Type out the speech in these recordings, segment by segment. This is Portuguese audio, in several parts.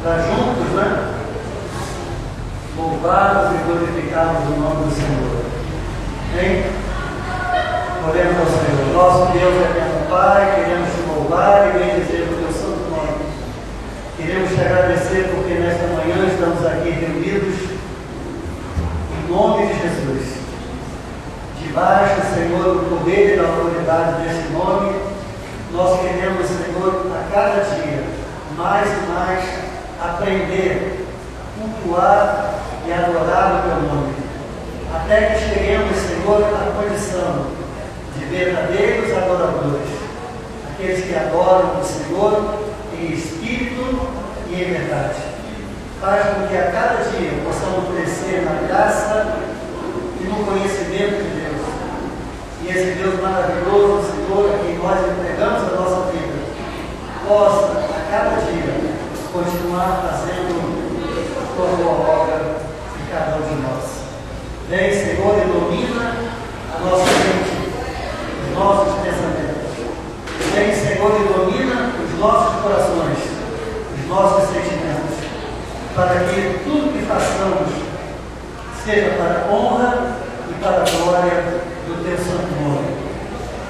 para juntos, né? Louvarmos e glorificarmos o nome do Senhor. Amém? Oremos ao Senhor. Nosso Deus e eterno Pai, queremos te louvar e bendizer o teu santo nome. Queremos te agradecer porque nesta manhã estamos aqui reunidos em nome de Jesus. Debaixo, Senhor, do poder e da autoridade desse nome, nós queremos, Senhor, a cada dia, mais e mais, aprender, cultuar e adorar o teu nome. Até que cheguemos, Senhor, à condição de verdadeiros adoradores, aqueles que adoram o Senhor em espírito e em verdade. Faz com que a cada dia possamos crescer na graça e no conhecimento de Deus. E esse Deus maravilhoso, Senhor, a quem nós entregamos a nossa vida, possa a cada dia continuar fazendo a tua boa obra em cada um de nós. Vem, Senhor, e domina a nossa mente, os nossos pensamentos. Vem, Senhor, e domina os nossos corações, os nossos sentimentos, para que tudo que façamos seja para a honra e para a glória do teu santo nome.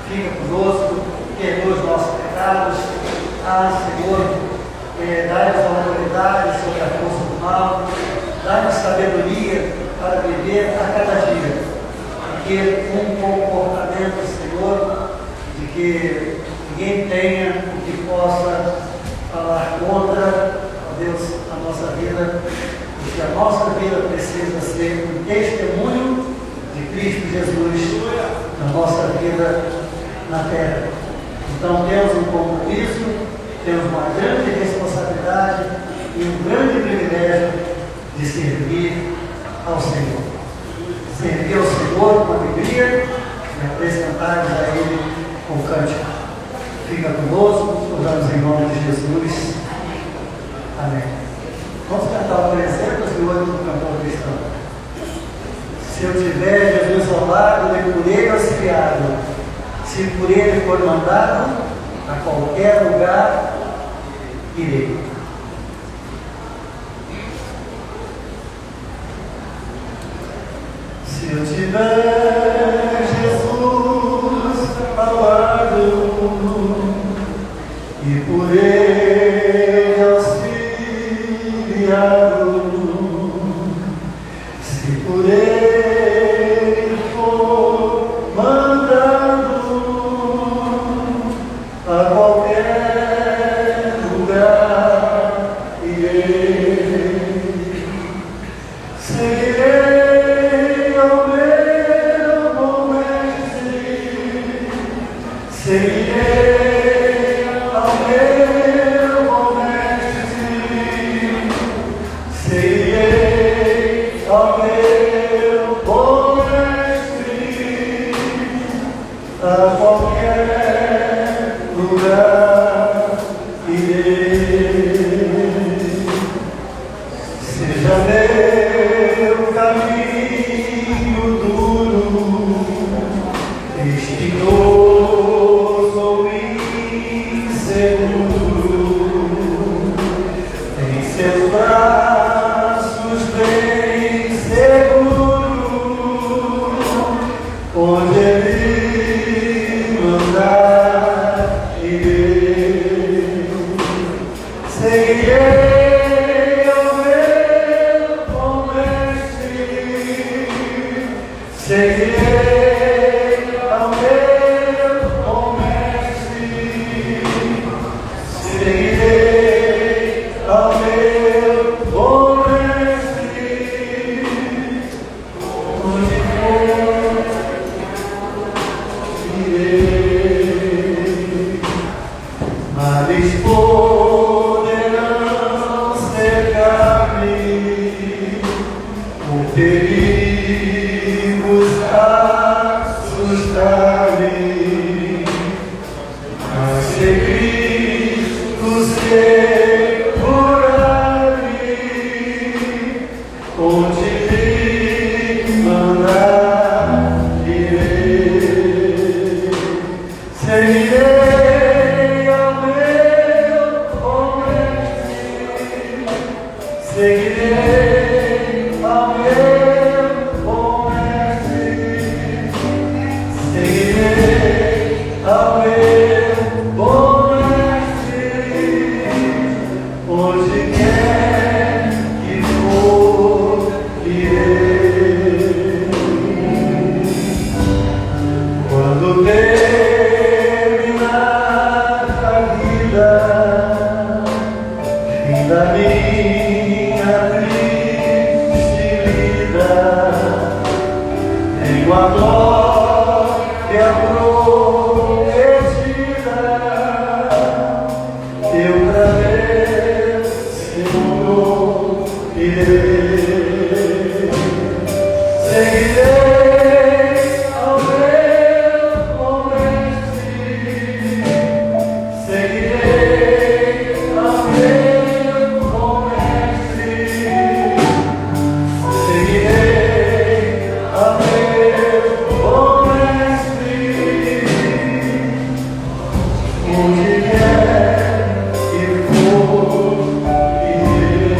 Fica conosco, perdoa os nossos pecados. Senhor, dá-nos a autoridade sobre a força do mal, dá-nos sabedoria para viver a cada dia, e ter um comportamento, Senhor, de que ninguém tenha o que possa falar contra, ó Deus, a nossa vida, porque a nossa vida precisa ser um testemunho de Cristo Jesus na nossa vida na terra. Então temos um compromisso, temos uma grande responsabilidade e um grande privilégio de servir ao Senhor. Servir ao Senhor com alegria e apresentar-nos a Ele com cântico. Fica conosco, oramos em nome de Jesus. Amém. Vamos cantar o 308 do cantor cristão. Se eu tiver Jesus ao lado e por Ele auxiliado, se por Ele for mandado, a qualquer lugar irei. Se eu tiver Jesus ao lado e por Ele auxiliado, se por Ele for mandado, a qualquer lugar irei. Seguirei ao meu bom mestre, seguirei ao meu bom mestre, seguirei ao meu bom mestre, a qualquer lugar irei. Seja meu caminho duro, espinhoso ou inseguro, em seus braços bem seguro, onde Ele mandar irei. Seguirei ao meu bom mestre, seguirei ao meu bom mestre, seguirei ao meu bom mestre, onde for irei. Males poderão Seguirei ao meu bom mestre, seguirei ao meu bom mestre, onde quer que for, irei. Quando terminar a vida, fim da minha triste vida, tenho a glória prometida, eu pra ver, Senhor, irei. Seguirei ao meu bom mestre, seguirei ao meu bom mestre, seguirei ao meu bom mestre, onde quer que for, irei.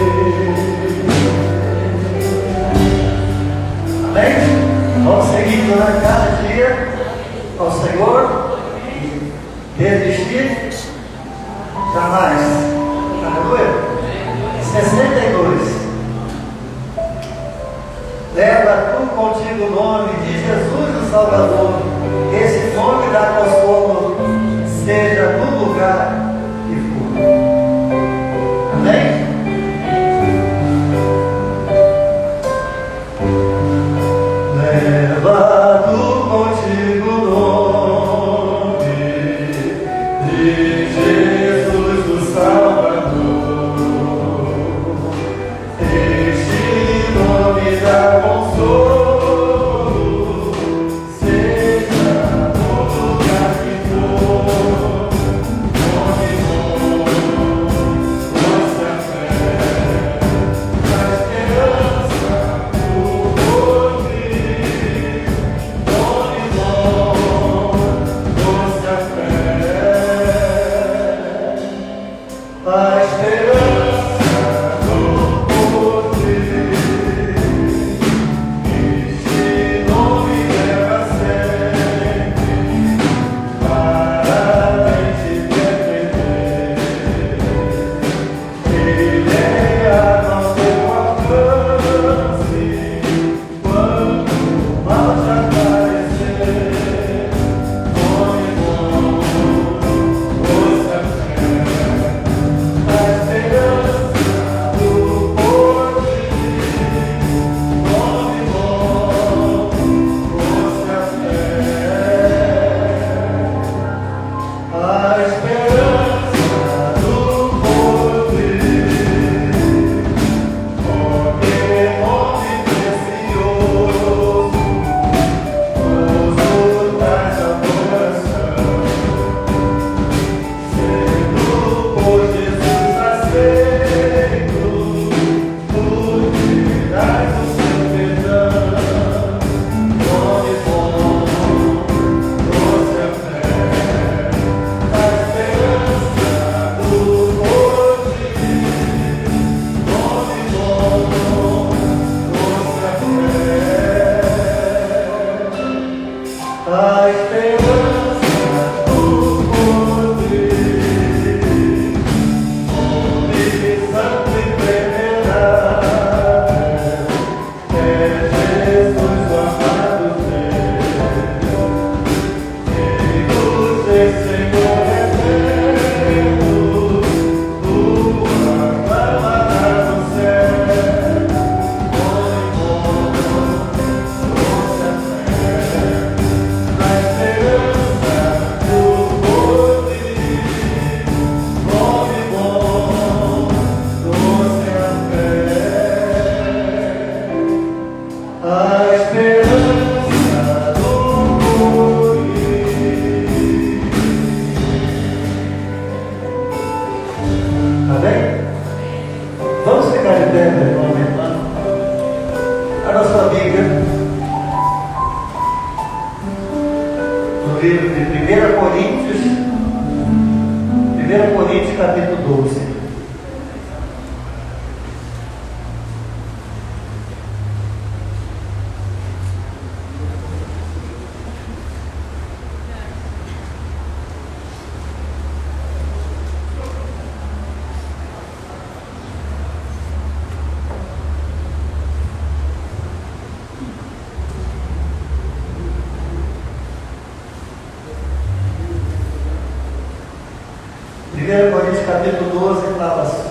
1 Coríntios capítulo 12 fala assim: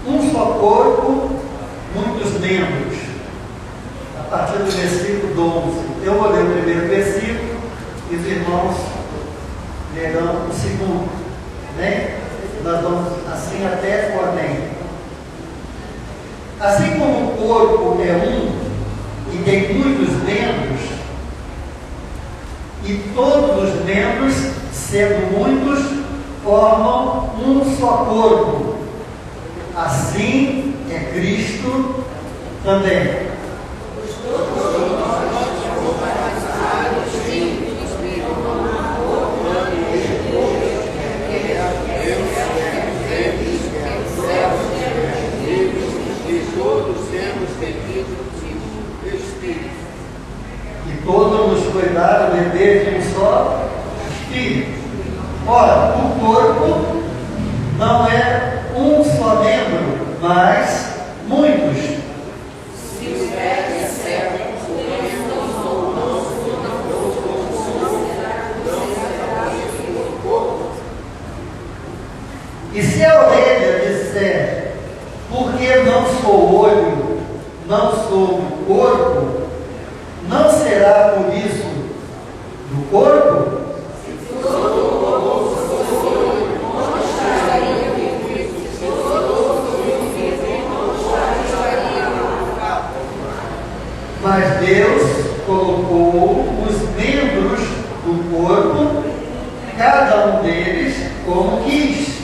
um só corpo, muitos membros. A partir do versículo 12. Eu vou ler o primeiro versículo e os irmãos lerão o segundo. Né? Nós vamos assim até o amém. Assim como o corpo é um e tem muitos membros, e todos os membros, sendo muitos, formam um só corpo. Assim é Cristo também. E todos nos foi dado o dever de um só Espírito. Ora, o corpo não é um só membro, mas muitos. E se a orelha disser, porque não sou olho, não sou do corpo, não será por isso do corpo? Mas Deus colocou os membros do corpo, cada um deles como quis.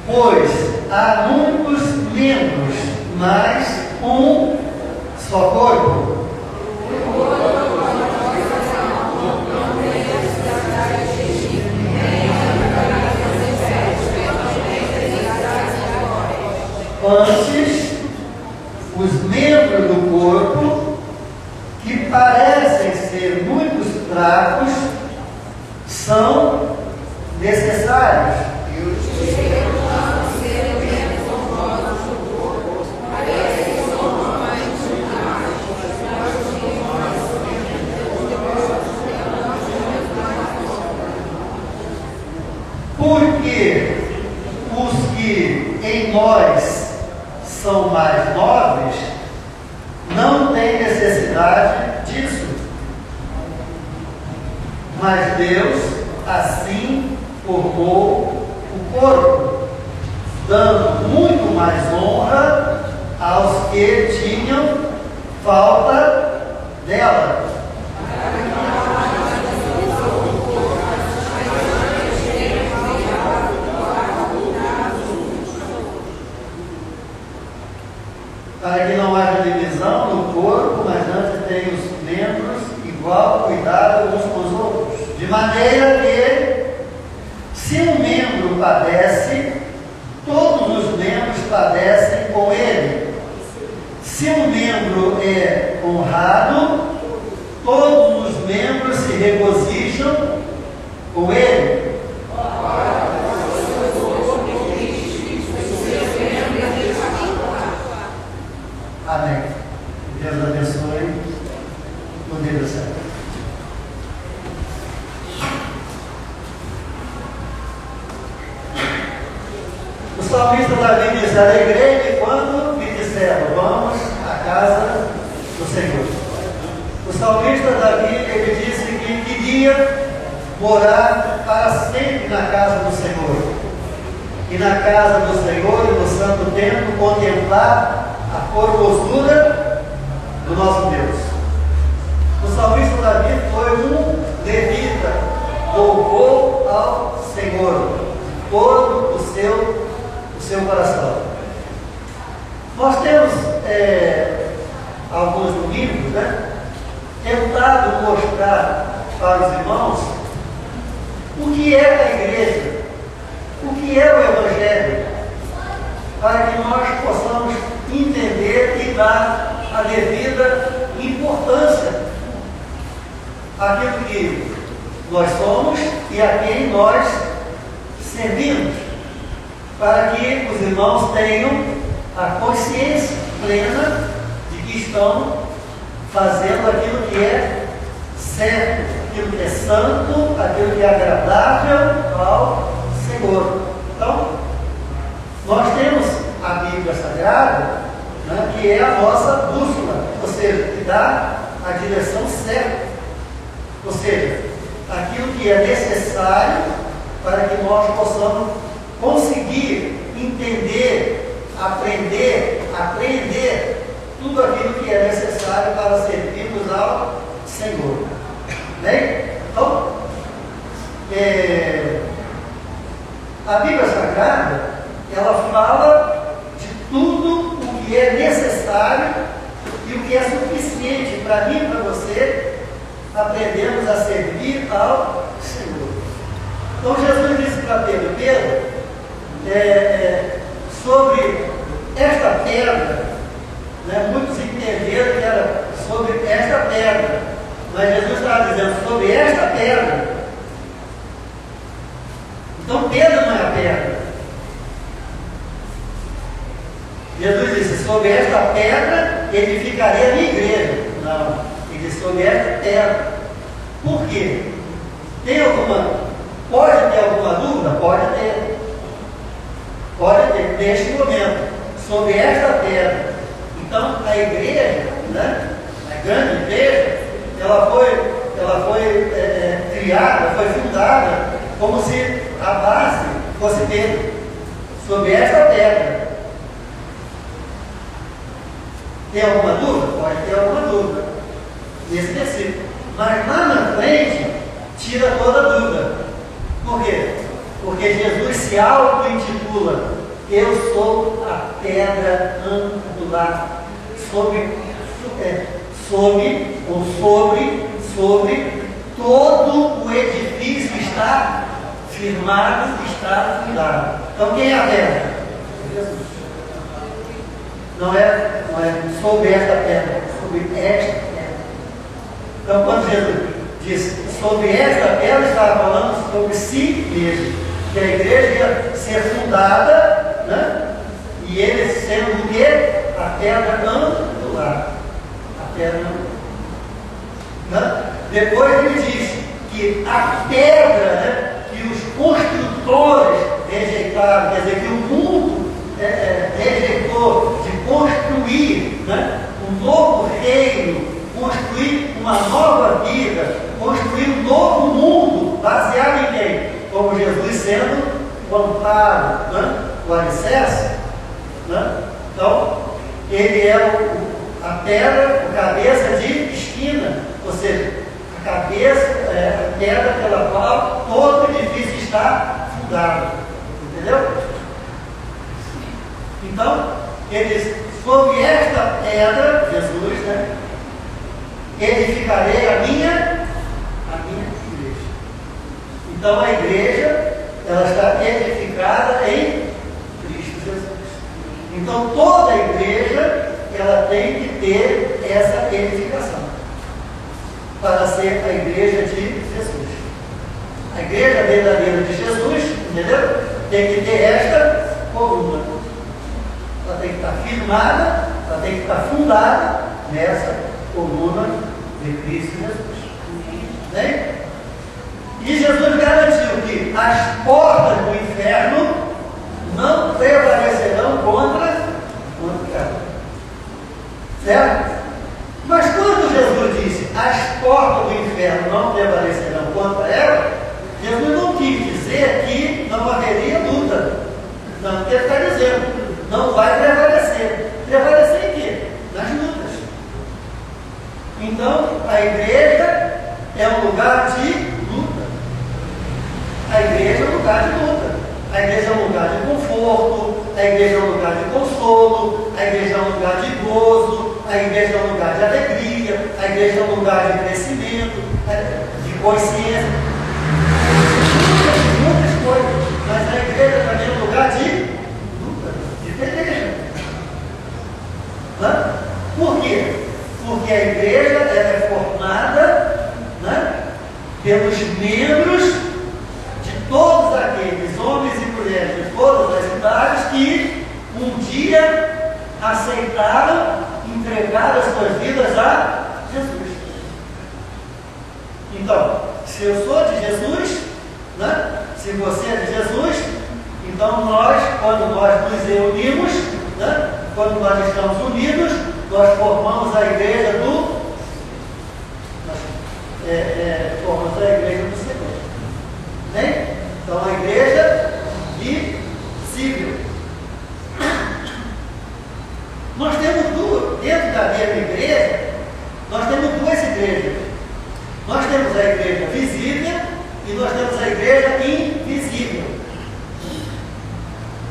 Pois há muitos membros, mas um só corpo. Antes, os membros do corpo, que parecem ser muito fracos, são necessários. Porque os que em nós são mais nobres não têm necessidade disso. Mas Deus assim formou o corpo, dando muito mais honra aos que tinham falta dela. Para que não haja divisão no corpo, mas antes tem os membros igual cuidado uns com os outros. De maneira que, se um membro padece, todos os membros padecem com ele. Se um membro é honrado, todos os membros se regozijam com ele. Amém. Deus abençoe no dia do céu. O salmista Davi diz: alegrei-me quando me disseram, vamos à casa do Senhor. O salmista Davi, ele disse que queria morar para sempre na casa do Senhor. E na casa do Senhor e no santo templo contemplar a formosura do nosso Deus. O salmista Davi foi um levita, louvou ao Senhor todo o seu coração. Nós temos alguns domingos, né, tentado mostrar para os irmãos o que é a igreja, o que é o Evangelho, para que nós possamos entender e dar a devida importância àquilo que nós somos e a quem nós servimos, para que os irmãos tenham a consciência plena de que estão fazendo aquilo que é certo, aquilo que é santo, aquilo que é agradável ao Senhor. Então, nós temos a Bíblia Sagrada, né, que é a nossa bússola, ou seja, que dá a direção certa, ou seja, aquilo que é necessário para que nós possamos conseguir entender, aprender, apreender tudo aquilo que é necessário para servirmos ao Senhor. Bem? Então, a Bíblia Sagrada, ela fala de tudo o que é necessário e o que é suficiente para mim e para você aprendermos a servir ao Senhor. Então Jesus disse para Pedro, sobre esta pedra, né, muitos entenderam que era sobre esta pedra, mas Jesus estava dizendo sobre esta pedra. Então Pedro não é a pedra. Jesus disse, sobre esta pedra edificarei a minha igreja. Não, ele disse sobre esta pedra. Por quê? Pode ter alguma dúvida? Pode ter. Pode ter, neste momento, sobre esta pedra. Então, a igreja, né, a grande igreja, ela foi criada, foi fundada, como se a base fosse Pedro, sobre esta pedra. Tem alguma dúvida? Pode ter alguma dúvida nesse versículo. Mas lá na frente, tira toda a dúvida. Por quê? Porque Jesus se auto-intitula: eu sou a pedra angular. Sobre todo o edifício está firmado, está fundado. Então quem é a pedra? Jesus. Não é sobre esta pedra, sobre esta pedra. Então quando Jesus diz sobre esta pedra, estava falando sobre si mesmo, que a igreja ia ser fundada, né? E ele sendo o quê? A pedra angular. A pedra angular. Né? Depois ele diz que a pedra, né, que os construtores rejeitaram, quer dizer, que o mundo rejeitou de construir, né, um novo reino, construir uma nova vida, construir um novo mundo, baseado em quem? Como Jesus sendo o amparo, né, o alicerce. Né? Então, ele é a pedra, a cabeça de esquina, ou seja, a cabeça, a pedra pela qual todo edifício está fundado. Entendeu? Então, ele diz, sobre esta pedra, Jesus, né, edificarei a minha igreja. Então, a igreja, ela está edificada em Cristo Jesus. Então, toda a igreja, ela tem que ter essa edificação para ser a igreja de Jesus. A igreja verdadeira de Jesus, entendeu? Tem que ter esta coluna. Ela tem que estar firmada, ela tem que estar fundada nessa coluna de Cristo Jesus. Né? E Jesus garantiu que as portas do inferno não prevalecerão contra ela. Certo? Mas quando Jesus disse as portas do inferno não prevalecerão contra ela, Jesus não quis dizer que não haveria luta. Não, ele está dizendo, não vai prevalecer. Prevalecer em quê? Nas lutas. Então, a igreja é um lugar de luta. A igreja é um lugar de luta. A igreja é um lugar de conforto, a igreja é um lugar de consolo, a igreja é um lugar de gozo, a igreja é um lugar de alegria, a igreja é um lugar de crescimento, de consciência. Muitas coisas, mas a igreja também é um lugar de luta, de peleja. Por quê? Porque a igreja ela é formada, né, pelos membros de todos aqueles homens e mulheres de todas as idades que um dia aceitaram entregar as suas vidas a Jesus. Então, se eu sou de Jesus, né? Se você é de Jesus, então nós, quando nós nos reunimos, né? Quando nós estamos unidos, nós formamos a igreja formamos a igreja do Senhor. Né? Então a igreja visível. Nós temos duas, dentro da mesma igreja, nós temos duas igrejas. Nós temos a igreja visível e nós temos a igreja invisível.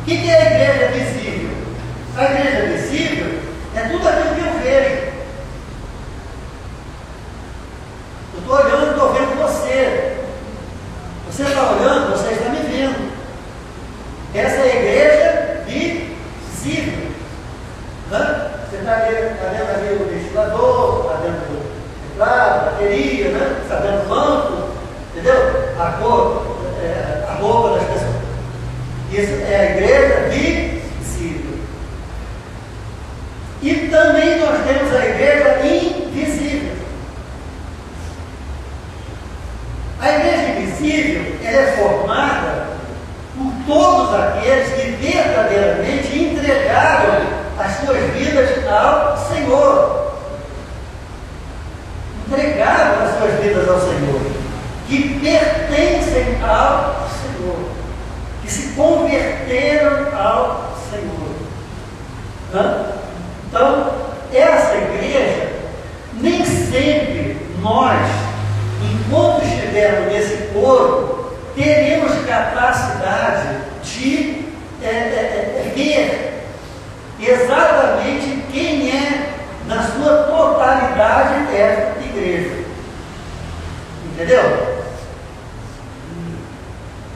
O que é a igreja visível? A igreja visível é tudo aquilo que eu vejo. Eu estou olhando, estou vendo você. Você está olhando, você está me vendo. Essa é a igreja visível. Você está vendo ali o ventilador, está vendo o teclado, a bateria, né? Está vendo o banco, entendeu? A cor, a roupa das pessoas. Isso é a igreja visível. E também nós temos a igreja invisível. A igreja invisível, ela é formada por todos aqueles que verdadeiramente entregaram as suas vidas ao Senhor. Entregaram as suas vidas ao Senhor. Que pertencem ao Senhor. Que se converteram ao Senhor. Então, essa igreja, nem sempre nós, enquanto estivermos nesse corpo, teremos capacidade de ver exatamente quem é, na sua totalidade, essa igreja. Entendeu?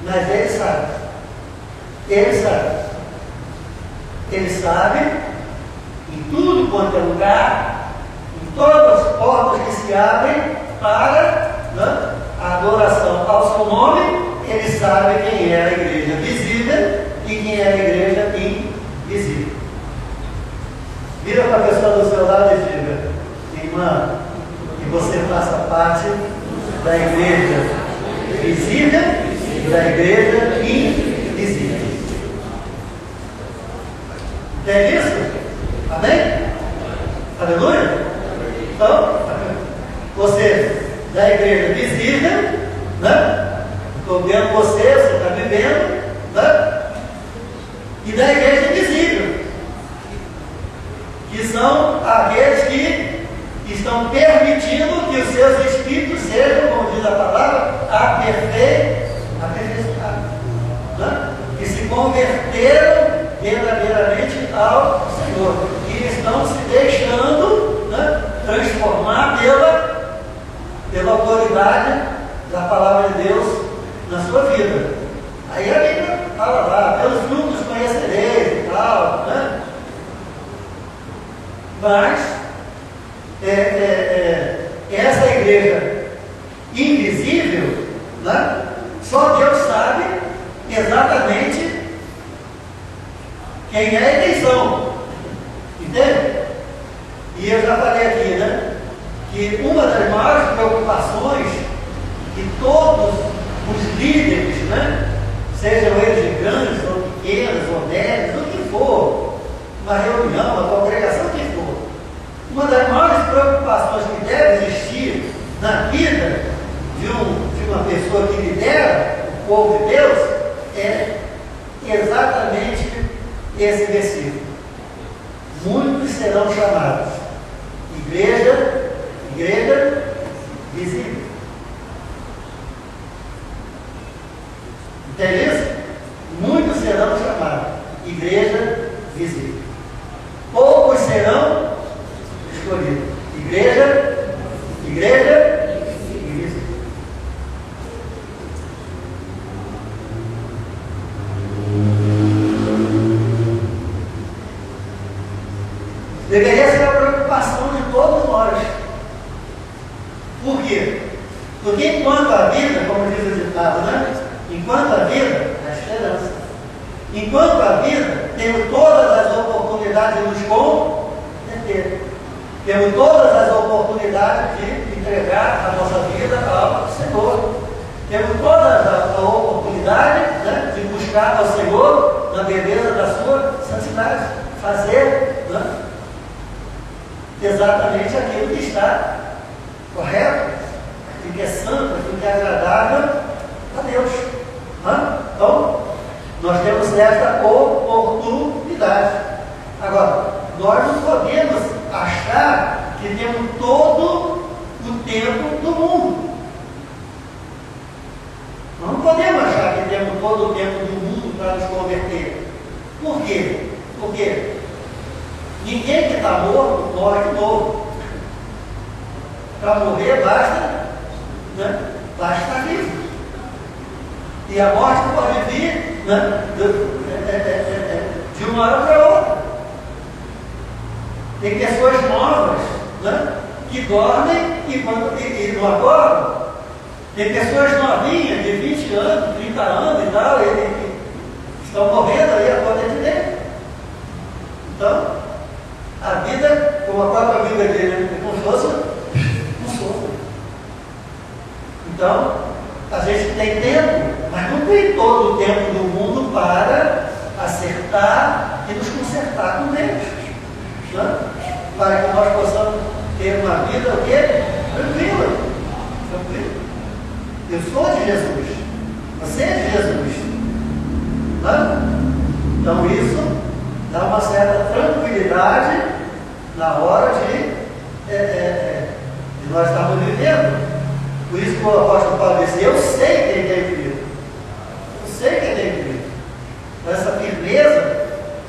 Mas ele sabe. Ele sabe. Ele sabe em tudo quanto é lugar, em todas as portas que se abrem para, né, a adoração ao seu nome, ele sabe quem é a igreja visível e quem é a igreja invisível. Vira para a pessoa do seu lado e diga: irmã, que você faça parte da igreja visível e da igreja invisível. Entende isso? Amém? Aleluia? Então, você da igreja visível, né? Estou vendo você está vivendo, né? E da igreja invisível, que são aqueles que estão permitindo que os seus espíritos sejam, como diz a palavra, aperfeiçoados, né? Que se converteram verdadeiramente ao Senhor, e estão se deixando, né, transformar pela autoridade da palavra de Deus na sua vida. Aí a Bíblia fala lá: pelos frutos conhecereis e tal, né? Mas essa igreja invisível, né, só Deus sabe exatamente quem é e quem são. Entende? E eu já falei aqui, né, que uma das maiores preocupações que todos os líderes, né, sejam eles grandes ou pequenos ou médios, o que for, uma reunião, uma congregação, o que for, uma das maiores preocupações que deve existir na vida de uma pessoa que lidera o povo de Deus é exatamente esse versículo: muitos serão chamados. Igreja visível. Entende isso? Muitos serão chamados. Igreja visível. Poucos serão escolhidos. Igreja invisível. Deveria ser a preocupação de todos nós. Por quê? Porque enquanto a vida, como diz o ditado, né? Enquanto a vida, a esperança. Enquanto a vida, temos todas as oportunidades de nos converter. Temos todas as oportunidades de entregar a nossa vida ao Senhor. Temos todas as oportunidades, né, de buscar ao Senhor na beleza da sua santidade. Fazer, né, exatamente aquilo que está correto, aquilo que é santo, aquilo que é agradável a Deus. Né? Então, nós temos esta oportunidade. Agora, nós não podemos achar que temos todo o tempo do mundo. Nós não podemos achar que temos todo o tempo do mundo para nos converter. Por quê? Porque ninguém que está morto morre de novo. Para morrer basta, né, basta estar vivo. E a morte pode vir, né, de uma hora para outra. Tem pessoas novas, né, que dormem e não acordam. Tem pessoas novinhas, de 20 anos, 30 anos e tal, e estão morrendo aí a todo tempo. Então, a vida, como a própria Bíblia diz, é como se fosse um sopro. Então, a gente tem tempo, mas não tem todo o tempo do mundo para acertar e nos consertar com Deus. Né? Para que nós possamos ter uma vida o quê? Tranquila. Eu sou de Jesus. Você é de Jesus. Né? Então isso dá uma certa tranquilidade na hora de nós estarmos vivendo. Por isso que o apóstolo Paulo disse, eu sei quem tem vivido. Eu sei quem tem vivido. Essa firmeza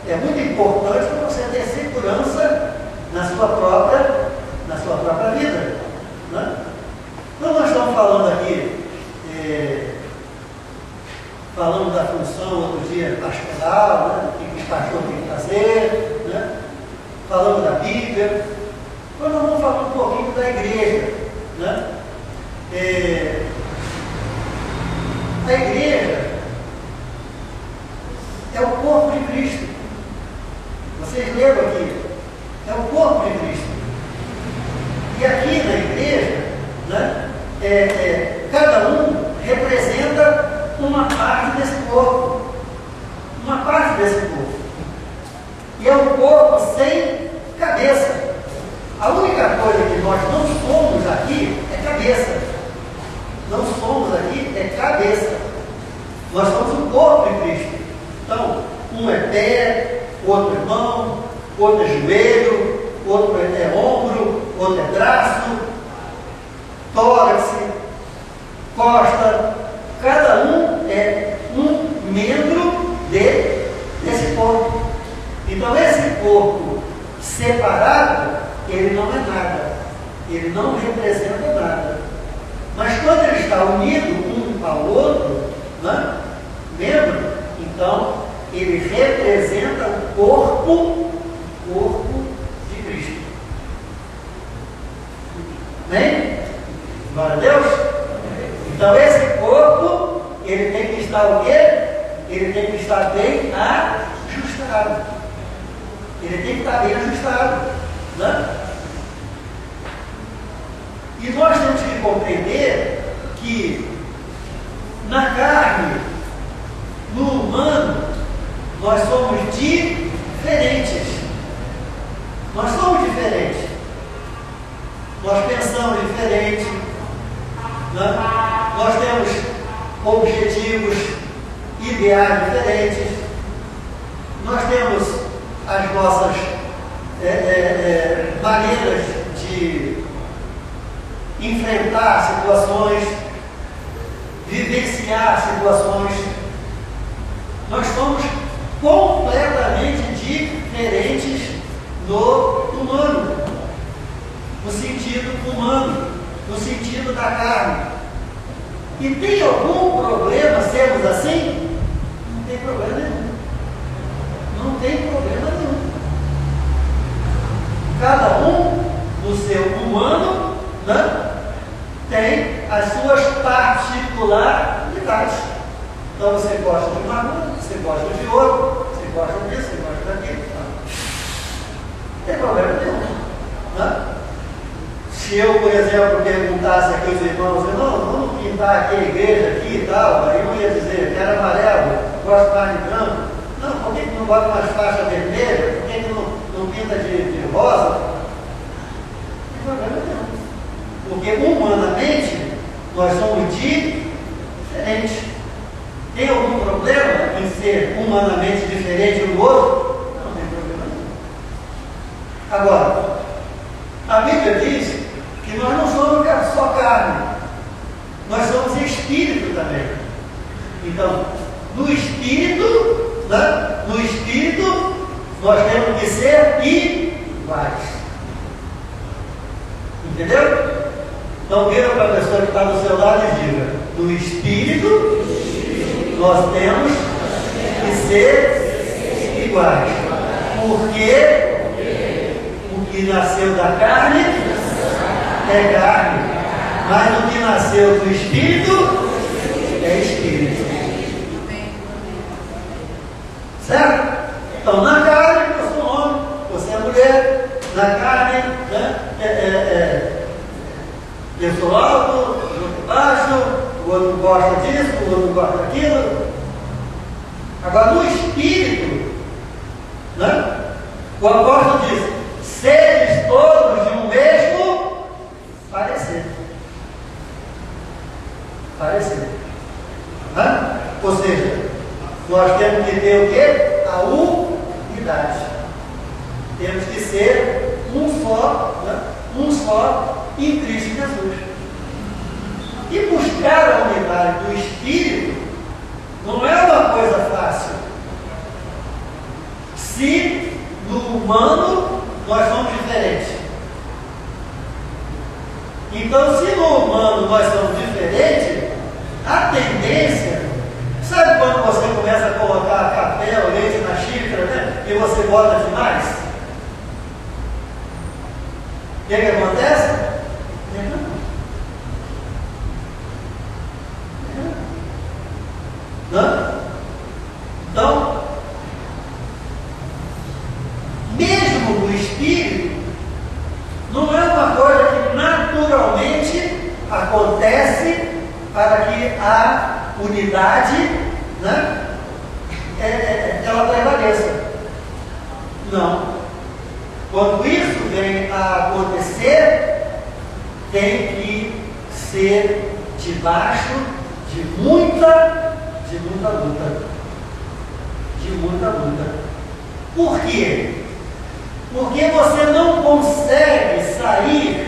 é muito importante para você ter segurança na sua própria vida. Né? Então nós estamos falando aqui, falando da função outro dia pastoral, né? O que o pastor tem que fazer, né? Falando da Bíblia. Agora nós vamos falar um pouquinho da igreja. Né? A igreja é o corpo de Cristo. Vocês leram aqui, é o corpo de Cristo. E aqui na igreja, né, cada um representa uma parte desse corpo. Uma parte desse corpo. E é um corpo sem cabeça. A única coisa que nós não somos aqui é cabeça. Não somos aqui é cabeça. Nós somos o corpo de Cristo. Então, um é pé, outro é mão, outro é joelho, outro é ombro, outro é braço, tórax, costa. Cada um é um membro desse corpo. Então, esse corpo separado, ele não é nada. Ele não representa nada. Mas quando ele está unido um ao outro, né, membro, então ele representa o corpo de Cristo. Amém? Glória a Deus? Então esse corpo, ele tem que estar o quê? Ele tem que estar bem ajustado. Ele tem que estar bem ajustado. Né? E nós temos que compreender que na carne, no humano, nós somos diferentes. Nós somos diferentes. Nós pensamos diferente. Né? Nós temos objetivos, ideais diferentes. Nós temos as nossas maneiras de enfrentar situações, vivenciar situações. Nós somos completamente diferentes no humano, no sentido humano, no sentido da carne. E tem algum problema sermos assim? Não tem problema nenhum. Não tem problema nenhum. Cada um no seu humano, né, tem as suas particularidades. Então você gosta de uma coisa, você gosta de outra, você gosta disso, você gosta daquilo. Não tem problema nenhum. Né? Se eu, por exemplo, perguntasse aqui aos irmãos, não, vamos pintar aqui a igreja aqui e tal, aí eu ia dizer, quero amarelo, gosto mais de branco. Não, por que não bota umas faixas vermelhas? Por que não pinta de rosa? Não tem problema nenhum. Porque humanamente nós somos diferentes. Tem algum problema em ser humanamente diferente um do outro? Não tem problema nenhum. Agora, a Bíblia diz que nós não somos só carne, nós somos espírito também. Então, no espírito, né? No espírito, nós temos que ser iguais. Entendeu? Então, vira para a pessoa que está do seu lado e diga: no espírito, nós temos que ser iguais. Porque o que nasceu da carne é carne, mas o que nasceu do espírito é espírito. Certo? Então, na carne, eu sou homem, você é mulher. Na carne, né, eu sou alto, eu sou baixo, o outro gosta disso, o outro gosta daquilo. Agora, no espírito, né, o apóstolo diz: sedes todos de um mesmo parecer. Né? Ou seja, nós temos que ter o quê? A unidade. Temos que ser um só, né? Um só em Cristo Jesus. E buscar a unidade do Espírito não é uma coisa fácil. Se no humano nós somos diferentes. Então, se no humano nós somos diferentes, a tendência, sabe quando você começa a colocar café ou leite na xícara, né? E você bota demais? O que acontece? Não? Então, mesmo no espírito, não é uma coisa que naturalmente acontece para que a unidade, né, ela prevaleça. Não. Quando isso vem a acontecer, tem que ser debaixo de muita luta. De muita luta. Por quê? Porque você não consegue sair,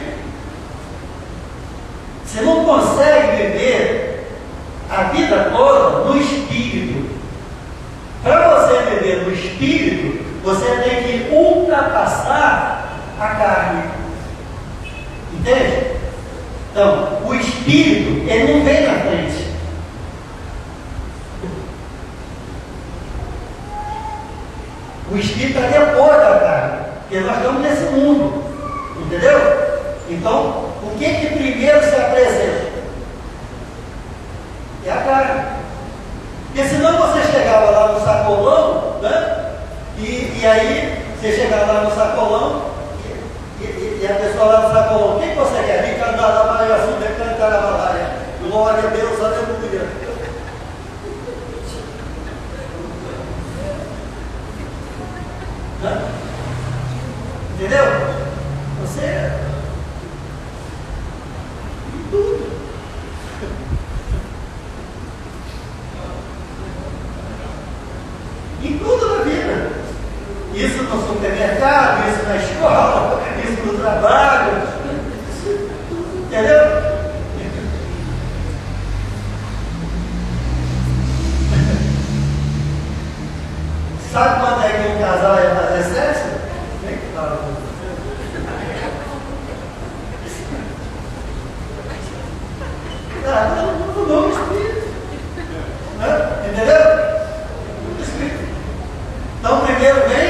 você não consegue viver a vida toda no espírito. Para você viver no espírito, você tem que ultrapassar a carne. Entende? Então, o espírito, ele não vem na frente. O espírito é depois da carne, porque nós estamos nesse mundo, entendeu? Então, o que primeiro se apresenta? É a carne. Porque senão você chegava lá no sacolão, né? E aí você chegava lá no sacolão e a pessoa lá no sacolão: o que você quer? Vem cantar lá, Maria Sul, vem cantar a Malária. Glória a Deus, aleluia. Entendeu? Você tudo. Em tudo na vida. Isso no supermercado, isso na escola, isso no trabalho. Entendeu? Sabe quando é que um casal ia fazer sexo? Nem que fala. Não mudou o espírito. Né? Entendeu? O espírito. Então, primeiro vem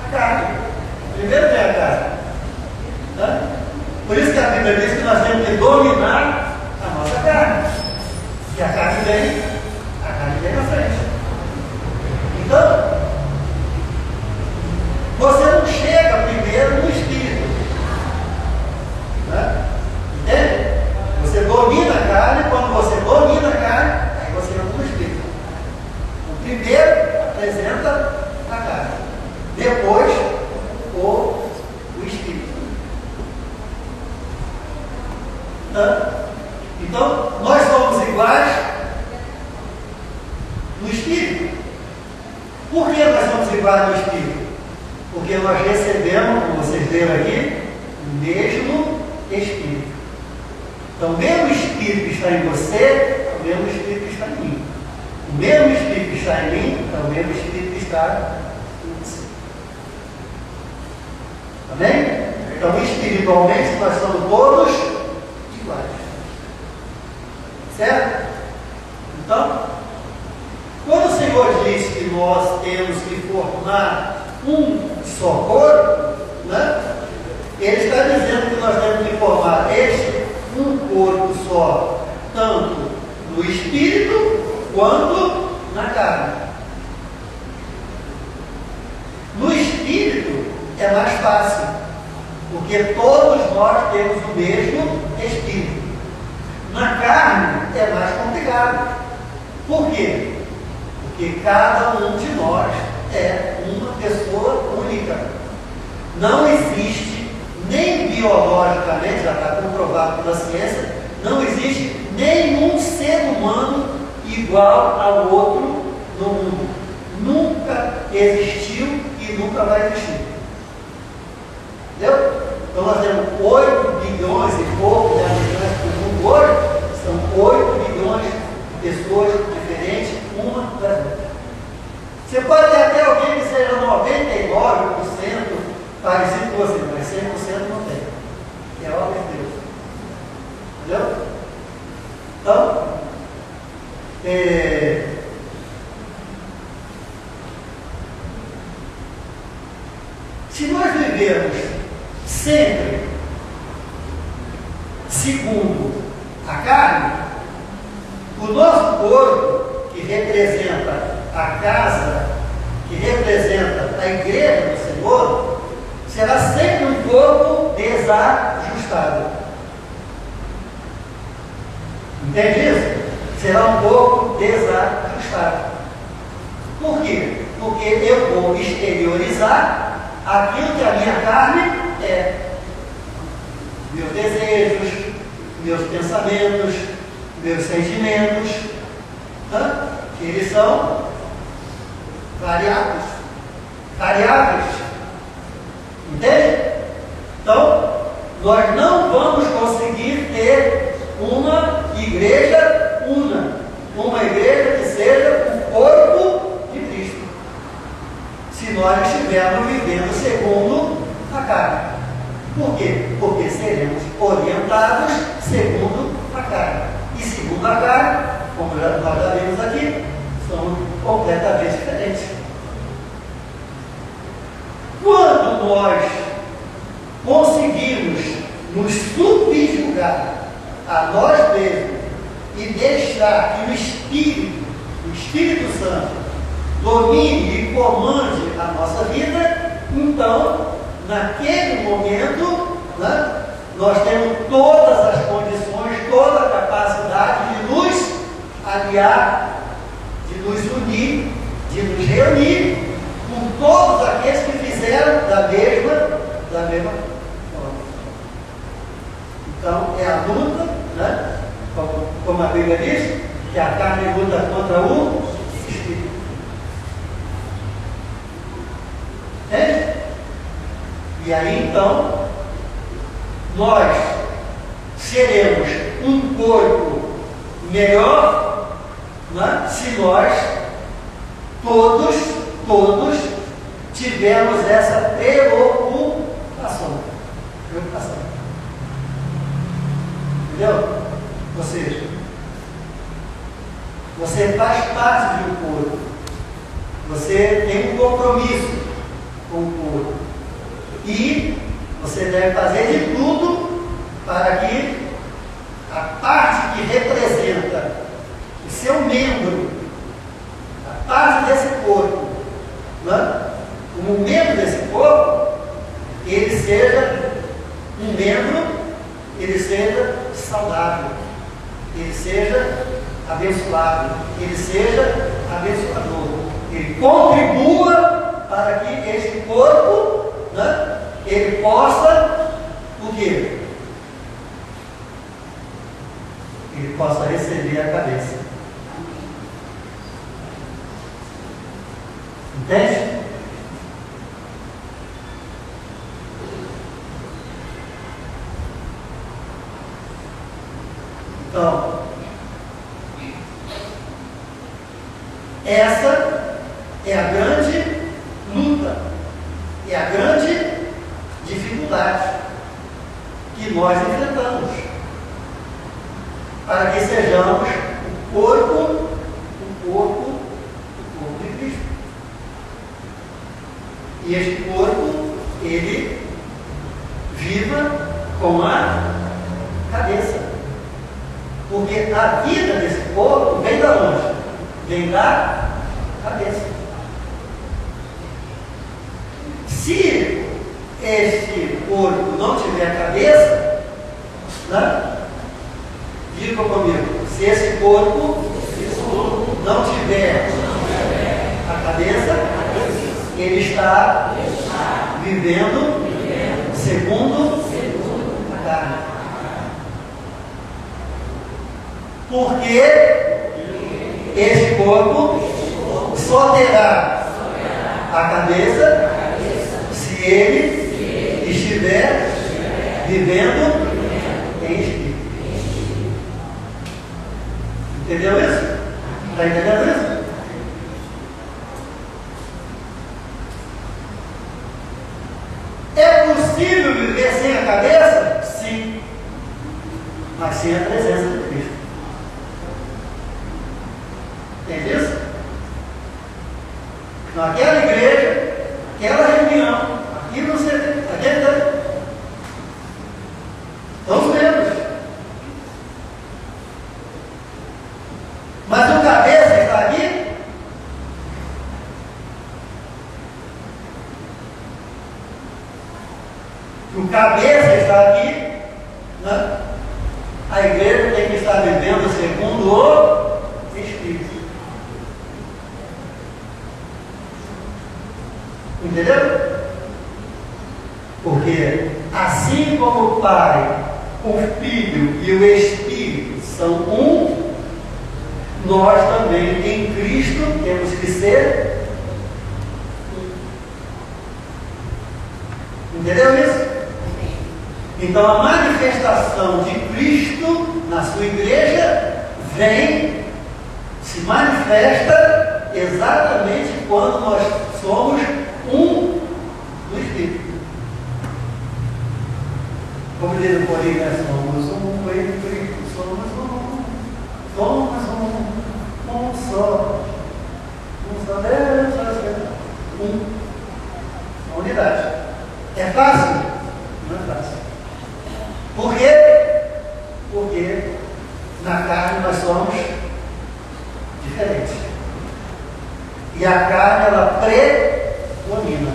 a carne. Primeiro vem a carne. Né? Por isso que a Bíblia diz que nós temos que dominar a nossa carne. E a carne vem na frente. Então, você não chega primeiro no espírito. vai no Espírito? Porque nós recebemos, como vocês viram aqui, o mesmo Espírito. Então, o mesmo Espírito que está em você é o mesmo Espírito que está em mim. O mesmo Espírito que está em mim é o mesmo Espírito que está em você. Amém? Então, espiritualmente, nós somos todos iguais. Certo? Então, quando o Senhor diz que nós temos que formar um só corpo, né? Ele está dizendo que nós temos que formar um corpo só, tanto no espírito quanto na carne. No espírito é mais fácil, porque todos nós temos o mesmo espírito. Na carne é mais complicado. Por quê? Porque cada um de nós é uma pessoa única. Não existe, nem biologicamente, já está comprovado pela ciência, não existe nenhum ser humano igual ao outro no mundo. Nunca existiu e nunca vai existir. Entendeu? Então nós temos 8 bilhões e pouco de habitantes no mundo hoje, são 8 bilhões de pessoas diferentes, uma das outras. Você pode ter até alguém que seja 99% parecido com você, mas 100% não tem. Que é a obra de Deus. Entendeu? Então, se nós vivermos sempre segundo a carne, o nosso corpo, que representa a casa, que representa a igreja do Senhor, será sempre um corpo desajustado. Entende isso? Será um corpo desajustado. Por quê? Porque eu vou exteriorizar aquilo que a minha carne é. Meus desejos, meus pensamentos, meus sentimentos, eles são variáveis. Entende? Então, nós não vamos conseguir ter uma igreja una, uma igreja que seja o corpo de Cristo, se nós estivermos vivendo segundo a carne. Por quê? Porque seremos orientados segundo a carne. E segundo a carne, como nós já vimos aqui, são completamente diferentes. Quando nós conseguimos nos subjugar a nós mesmos e deixar que o Espírito Santo, domine e comande a nossa vida, então, naquele momento, né, nós temos todas as condições, toda a capacidade de nos aliar, de nos unir, de nos reunir com todos aqueles que fizeram da mesma forma. Então, é a luta, né? Como a Bíblia diz, que a carne luta contra o Espírito. Entende? E aí, então, nós seremos um corpo melhor, né? Se nós todos tivermos essa preocupação. Entendeu? Ou seja, você faz parte de um corpo. Você tem um compromisso com o corpo. E você deve fazer de tudo para que a parte que representa o seu membro, a parte desse corpo, né? Como membro desse corpo, ele seja um membro, ele seja saudável, ele seja abençoado, ele seja abençoador, ele contribua para que este corpo, né, ele possa, o quê? Ele possa receber a cabeça. Entende? Essa é a grande luta, é a grande dificuldade que nós enfrentamos para que sejamos o corpo de Cristo. E este corpo, ele viva com a cabeça. Porque a vida desse corpo vem da onde? Vem da cabeça. Se este corpo não tiver cabeça, né? Diga comigo, se esse corpo não tiver a cabeça, ele está vivendo segundo a carne. Porque esse corpo só terá a cabeça se ele estiver vivendo em espírito. Entendeu isso? Está entendendo isso? É possível viver sem a cabeça? Sim. Mas sem a presença de Cristo. Entende isso? Naquela igreja, aquela reunião, aqui no CD, aquele tempo. Estamos vendo. Mas o cabeça está aqui? O cabeça está aqui, né? A igreja tem que estar vivendo segundo o Espírito. Entendeu? Porque assim como o Pai, o Filho e o Espírito são um, nós também em Cristo temos que ser um. Entendeu isso? Então a manifestação de Cristo na sua igreja se manifesta exatamente quando nós somos um do Espírito. Como diz o Coríntios, né? Somos um em Cristo, somos um só Deus, uma unidade. É fácil? Não é fácil. Por quê? Porque na carne nós somos diferentes. E a carne, ela predomina.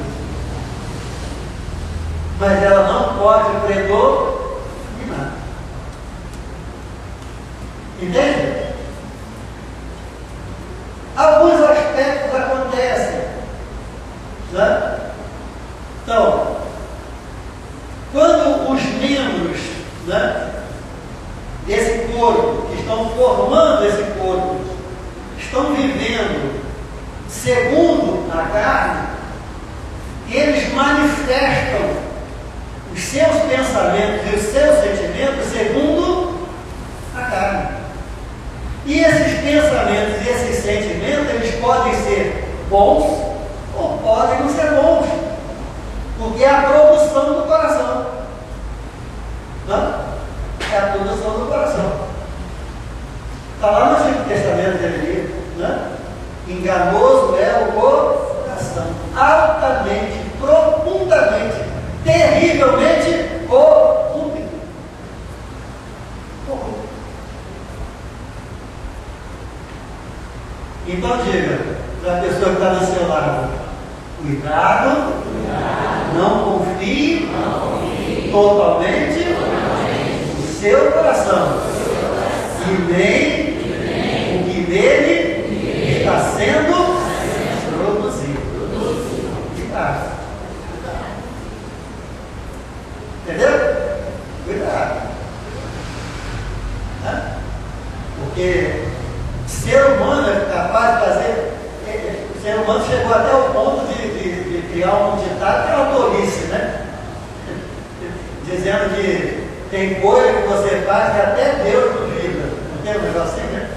Mas ela não pode predominar. Entende? Alguns aspectos acontecem, né? Então, quando os membros, né, desse corpo, que estão formando esse corpo, estão vivendo segundo a carne, eles manifestam os seus pensamentos e os seus sentimentos segundo a carne. E esses pensamentos e esses sentimentos, eles podem ser bons ou podem não ser bons, porque é a produção do coração. Não? É a produção do coração. Está lá no Antigo Testamento, ele diz, né? Enganoso é o coração, altamente, profundamente, terrivelmente corrupto. Então diga para a pessoa que está do seu lado: cuidado, não confie totalmente no seu coração, e nem o que nele está sendo produzido. Cuidado. Entendeu? Cuidado. Né? Porque o ser humano é capaz de fazer. O ser humano chegou até o ponto de criar um ditado que é uma tolice, né? Dizendo que tem coisa que você faz que até Deus duvida. Não tem um negócio assim, né?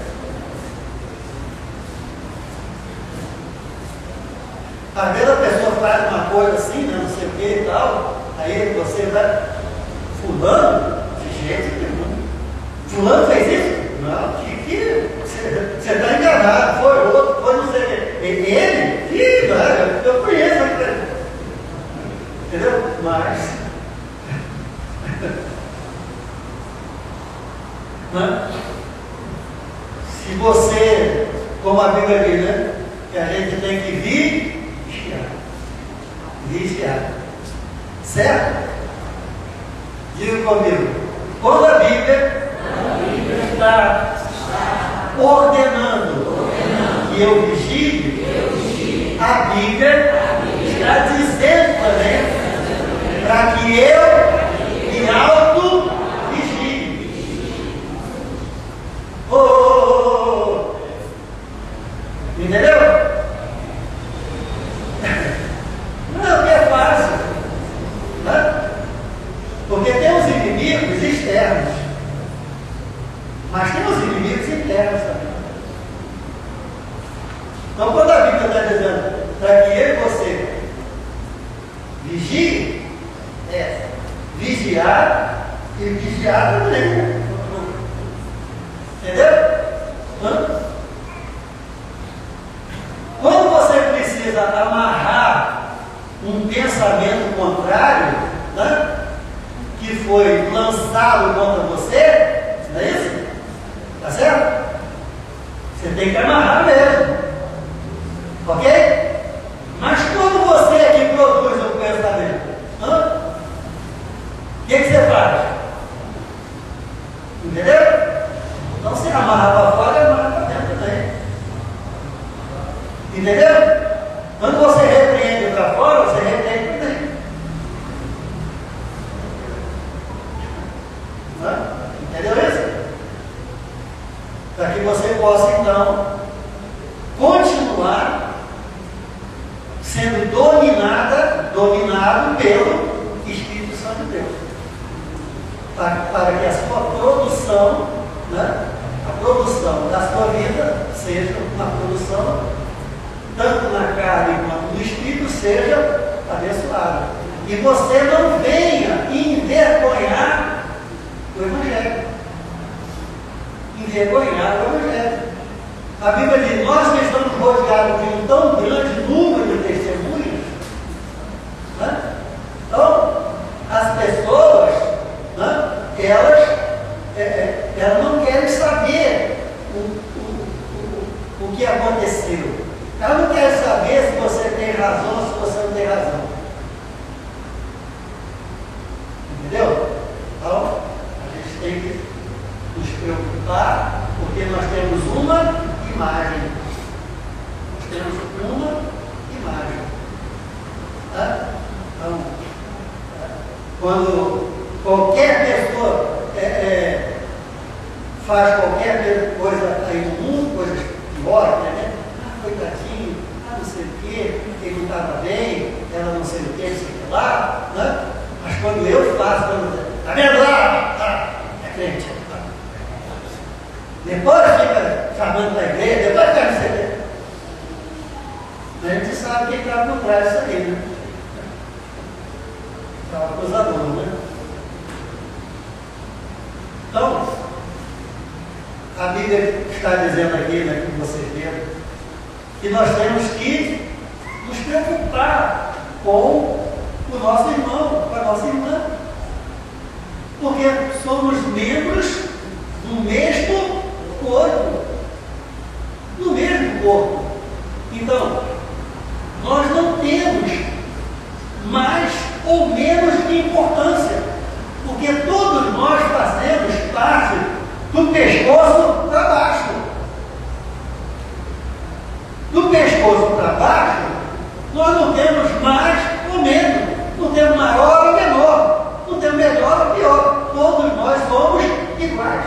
Às vezes a pessoa faz uma coisa assim, né, não sei o que e tal, aí você vai, fulano, de jeito nenhum. Fulano fez isso? Não, você está enganado, foi outro, foi não sei o que. Ele? Ih, eu conheço aquele. Entendeu? Mas. Né? Se você, como a Bíblia diz, né? Que a gente tem que vigiar. Vigiar. Certo? Diga comigo. Quando a Bíblia está ordenando que eu vigie, a Bíblia está dizendo também para que eu me auto-vigie. Entendeu? Não é fácil. Né? Porque tem os inimigos externos. Mas tem os inimigos internos também. Então, quando a Bíblia está dizendo para que eu e você vigie, é vigiar e vigiar também. Entendeu? Quando você precisa amarrar um pensamento contrário, né, que foi lançado contra você, não é isso? Tá certo? Você tem que amarrar mesmo. Ok? Mas quando você é que produz o pensamento, o que você faz? Entendeu? Então você amarra para fora e amarra para dentro também. Entendeu? Quando você repreende para fora, você repreende para dentro. Entendeu isso? Para que você possa então continuar sendo dominado pelo Espírito Santo de Deus. Para que a sua produção, né, a produção da sua vida seja uma produção, tanto na carne quanto no Espírito, seja abençoada. E você não venha envergonhar o Evangelho. Envergonhar o Evangelho. A Bíblia diz: nós que estamos rodeados de um tão grande número de testemunhas, né? Então, as pessoas, né, elas não querem saber o que aconteceu. Elas não querem saber se você tem razão ou se você não tem razão. Entendeu? Então, a gente tem que nos preocupar, porque nós temos uma imagem. Nós temos uma imagem. Tá? Então, quando qualquer pessoa faz qualquer coisa aí no mundo, coisas piores, né? Coitadinho, não sei o quê, ele não estava bem, ela não sei o quê, não sei o que lá, né? Mas quando eu faço, está vendo lá? É crente. Depois fica chamando para a igreja, depois fica não sei o quê. A gente sabe quem está por trás disso aí, né? É o acusador, né? Então, a Bíblia está dizendo aqui, né, que vocês viram, que nós temos que nos preocupar com o nosso irmão, com a nossa irmã, porque somos membros do mesmo corpo, do mesmo corpo. Então, nós não temos mais ou menos de importância, porque todos nós fazemos parte do pescoço para baixo. Do pescoço para baixo, nós não temos mais ou menos, não temos maior ou menor, não temos melhor ou pior. Todos nós somos iguais.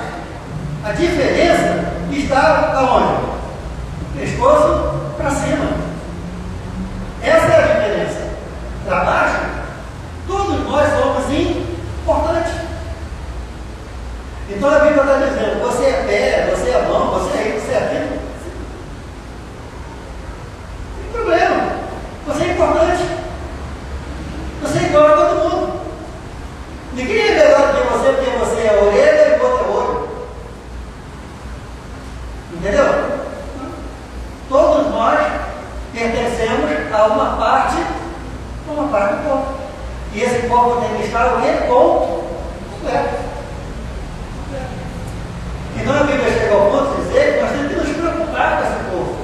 A diferença está aonde? Pescoço para cima. Essa é a diferença. Para baixo, todos nós somos importantes. Então a Bíblia está dizendo: você é pé, você é mão, você é isso, você é aquilo. Não tem problema. Você pertencemos a uma parte do corpo. E esse corpo tem que estar o quê? Completo. Então a Bíblia chega ao ponto de dizer que nós temos que nos preocupar com esse corpo.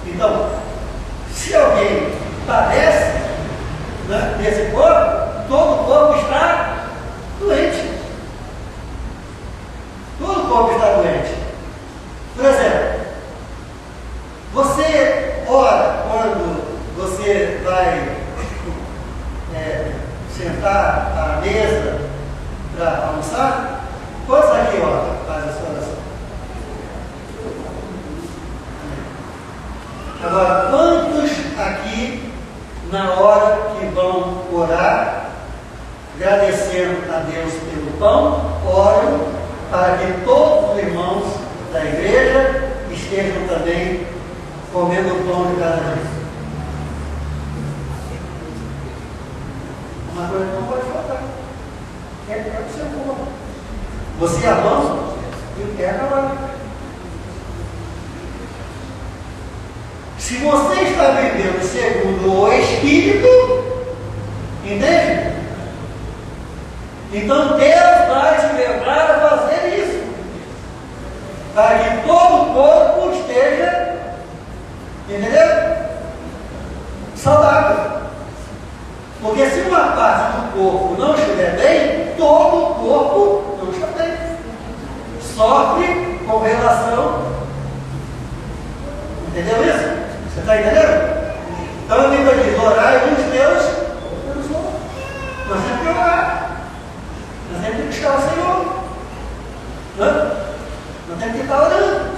Então, se alguém padece, né, desse corpo, todo o corpo está doente. Todo o corpo está doente. Por exemplo, você ora quando você vai sentar à mesa para almoçar? Quantos aqui ora? Faz a sua oração. Agora, quantos aqui, na hora que vão orar, agradecendo a Deus pelo pão, oram para que todos os irmãos da igreja estejam também comendo o pão de cada dia? Uma coisa que não pode faltar. É para o seu corpo. Você avança e o que é acabar. Se você está vivendo segundo o Espírito, entende? Então Deus vai te levar a fazer isso, para que todo o corpo esteja, entendeu? Saudável. Porque se uma parte do corpo não estiver bem, todo o corpo não está bem. Sofre com relação. Entendeu isso? Você está entendendo? Então a Bíblia diz: orai uns pelos outros. Nós temos que orar. Nós temos que buscar o Senhor. Nós temos que estar orando.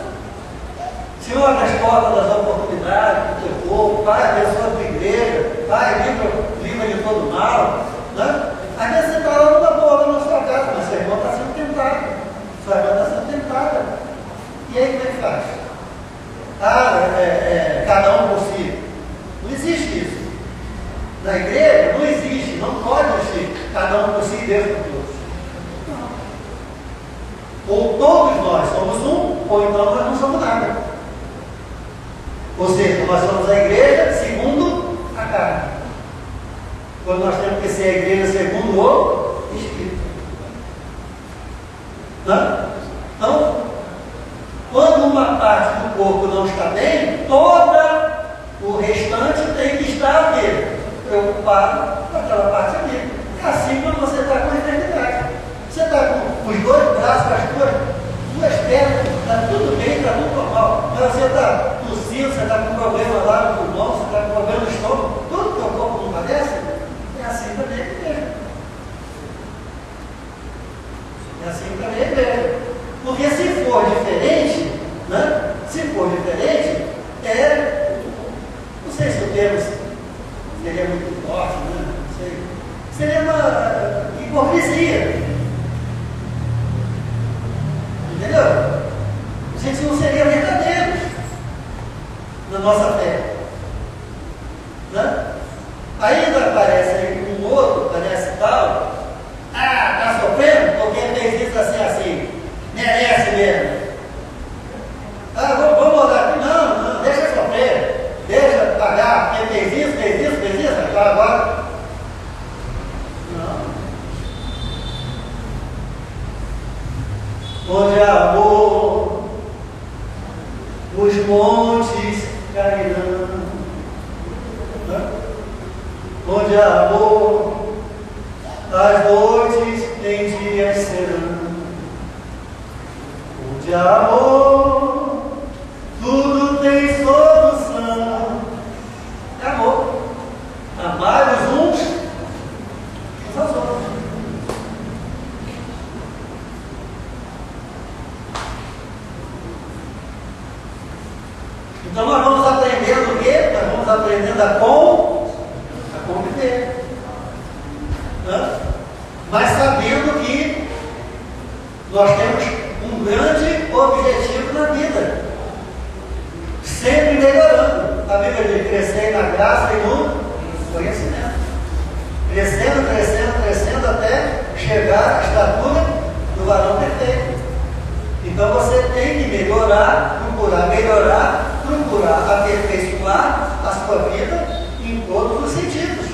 Senhor, nas portas das oportunidades do teu povo, Pai, abençoa a tua igreja, Pai, livra de todo mal. Às vezes você está orando da porta na sua casa, mas seu irmão está sendo tentado. Sua irmã está sendo tentada. E aí como é que faz? Cada um por si. Não existe isso. Na igreja não existe, não pode existir cada um por si e Deus por todos. Não. Ou todos nós somos um, ou então nós não somos nada. Ou seja, nós somos a igreja segundo a carne. Quando nós temos que ser a igreja segundo o Espírito. Então, quando uma parte do corpo não está bem, toda o restante tem que estar preocupado com aquela parte ali. É assim quando você está com a enfermidade. Você está com os dois braços, as duas pernas, está tudo bem, está tudo normal. Mas você está tossindo, você está com problema lá no pulmão, você está com problema no estômago, tudo que o corpo não padece, é assim também mesmo. É assim também mesmo. Porque se for diferente, né? Se for diferente, não sei se o termo seria muito forte, né? Não sei. Seria uma hipocrisia. Entendeu? A gente não seria verdadeiro na nossa fé. Né? Ainda aparece aí um outro, parece tal. Está sofrendo? Porque fez isso assim. Merece mesmo. Vamos orar aqui. Não, deixa sofrer. Deixa pagar. Quem fez isso. Agora. Não. Onde há amor, os montes cairão. Onde há amor, as noites em dias serão. Onde há amor, tudo tem solução. É amor. Amar os uns aos outros. Então nós vamos aprendendo o quê? Nós vamos aprendendo a conviver. Mas sabendo que nós temos um grande objetivo na vida. Sempre melhorando. A Bíblia diz: crescer na graça e no conhecimento. Crescendo até chegar à estatura do varão perfeito. Então você tem que melhorar, procurar aperfeiçoar abençoar a sua vida em todos os sentidos.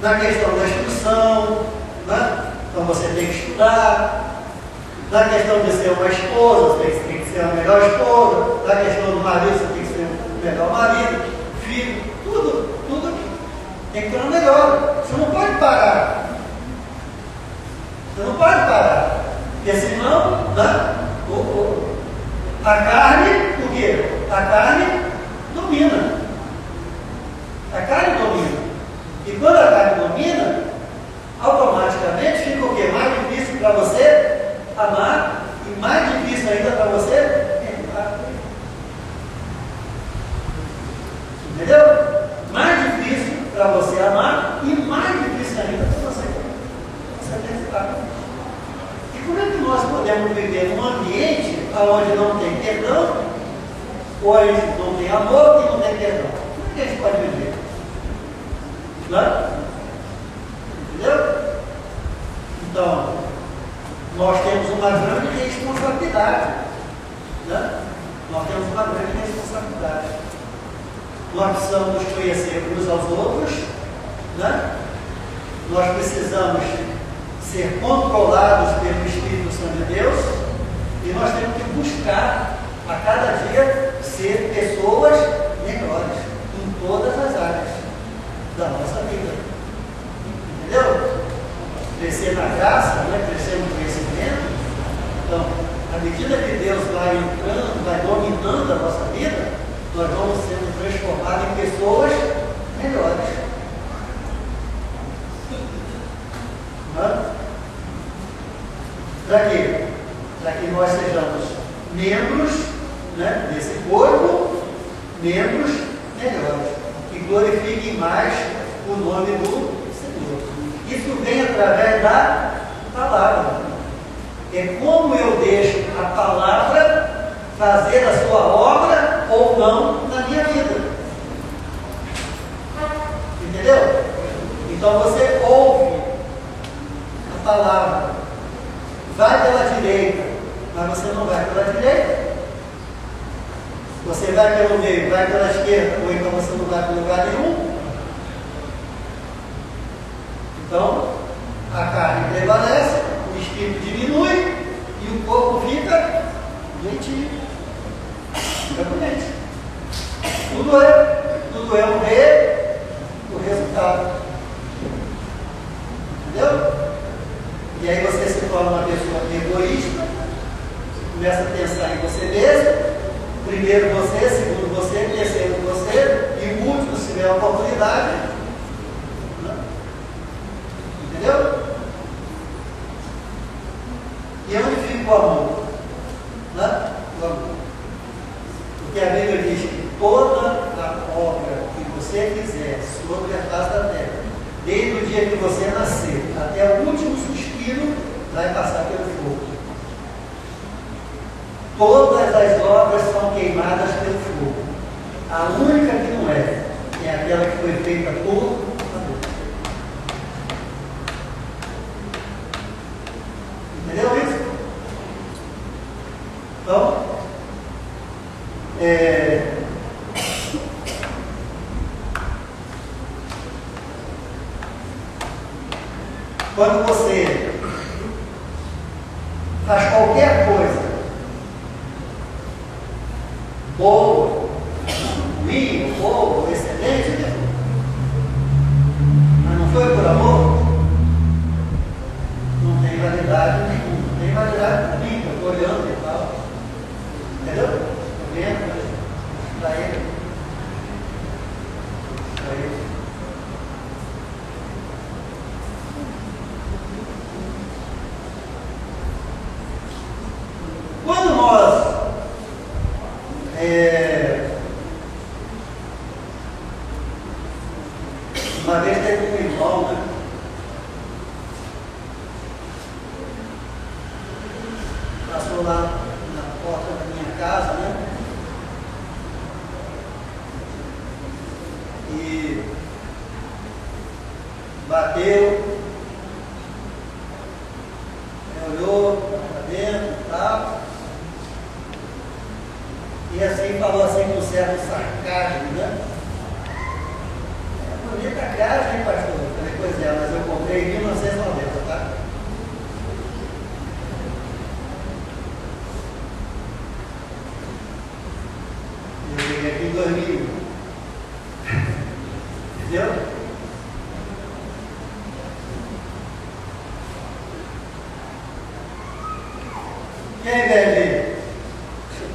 Na questão da instrução, né? Então você tem que estudar. Na questão de ser uma esposa, você tem que ser a melhor esposa. Na questão do marido, você tem que ser o melhor marido, filho, tudo tem que ter uma melhor. Você não pode parar. Você não pode parar. Porque senão, né? A carne, o quê? A carne domina. A carne domina. E quando a carne domina, automaticamente fica o quê? Mais difícil para você amar e mais difícil ainda para você entrar. Entendeu? Mais difícil para você amar e mais difícil ainda para você entrar. E como é que nós podemos viver num ambiente onde não tem perdão, onde não tem amor e não tem perdão? Como é que a gente pode viver? Não? Entendeu? Então, nós temos uma grande responsabilidade. Né? Nós temos uma grande responsabilidade. Nós precisamos nos conhecer uns aos outros. Né? Nós precisamos ser controlados pelo Espírito Santo de Deus. E nós temos que buscar a cada dia ser pessoas melhores em todas as áreas da nossa vida. Entendeu? Crescer na graça, né? Crescer no conhecimento. Então, à medida que Deus vai entrando, vai dominando a nossa vida, nós vamos sendo transformados em pessoas melhores. Para quê? Para que nós sejamos membros, né, desse corpo, membros melhores, que glorifiquem mais o nome do Senhor. Isso vem através da palavra. É como eu deixo a palavra fazer a sua obra ou não na minha vida. Entendeu? Então você ouve a palavra, vai pela direita, mas você não vai pela direita. Você vai pelo meio, vai pela esquerda, ou então você não vai para lugar nenhum. Então, a carne prevalece, o espírito diminui e o corpo fica doentio. Fica doente. Tudo é o resultado. Entendeu? E aí você se torna uma pessoa egoísta, começa a pensar em você mesmo, primeiro você, segundo você, terceiro você, e o último, se tiver a oportunidade. Entendeu? E onde fica o amor? Né? O amor. Porque a Bíblia diz que toda a obra que você fizer sobre a face da terra, desde o dia que você nasceu até o último suspiro, vai passar pelo fogo. Todas as obras são queimadas pelo fogo. A única que não é aquela que foi feita por amor. Entendeu isso? Então, quando você faz qualquer coisa boa, ruim, boa, excelente, mas não foi por amor, não tem validade nenhuma. Não tem validade para mim, eu estou olhando e tal. Entendeu? Estou vendo para ele. Para ele. Quando nós uma vez teve um irmão, né? Passou lá na porta da minha casa, né? E bateu, olhou para dentro e tal. E assim falou assim com um certo sarcasmo, né? É bonita a casa, hein, pastor? Eu falei, pois é, mas eu comprei em 1990, tá? Eu cheguei aqui em 2001. Entendeu? Quem é velho?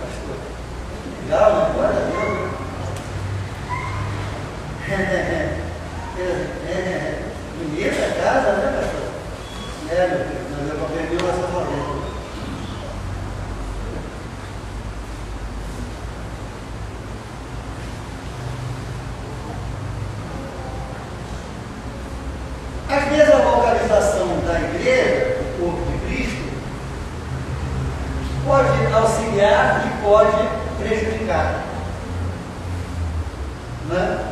Pastor. Legal, né? Glória a Deus. Bonita a casa, né, pastor? É, meu filho, mas eu comprei em 1990. Às vezes a localização da igreja, do corpo de Cristo, pode auxiliar e pode prejudicar, né?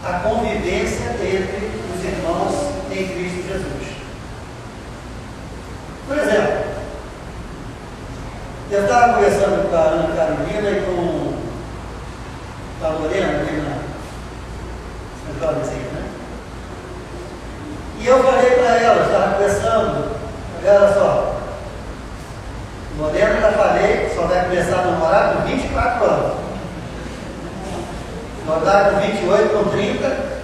A convivência entre os irmãos em Cristo Jesus. Por exemplo, eu estava conversando com a Ana Carolina e com a Lorena, aqui na Central, né? E eu falei para ela, estava conversando, olha só, Lorena, já falei, só vai começar a namorar com 24 anos. Namorar com 28, com 30,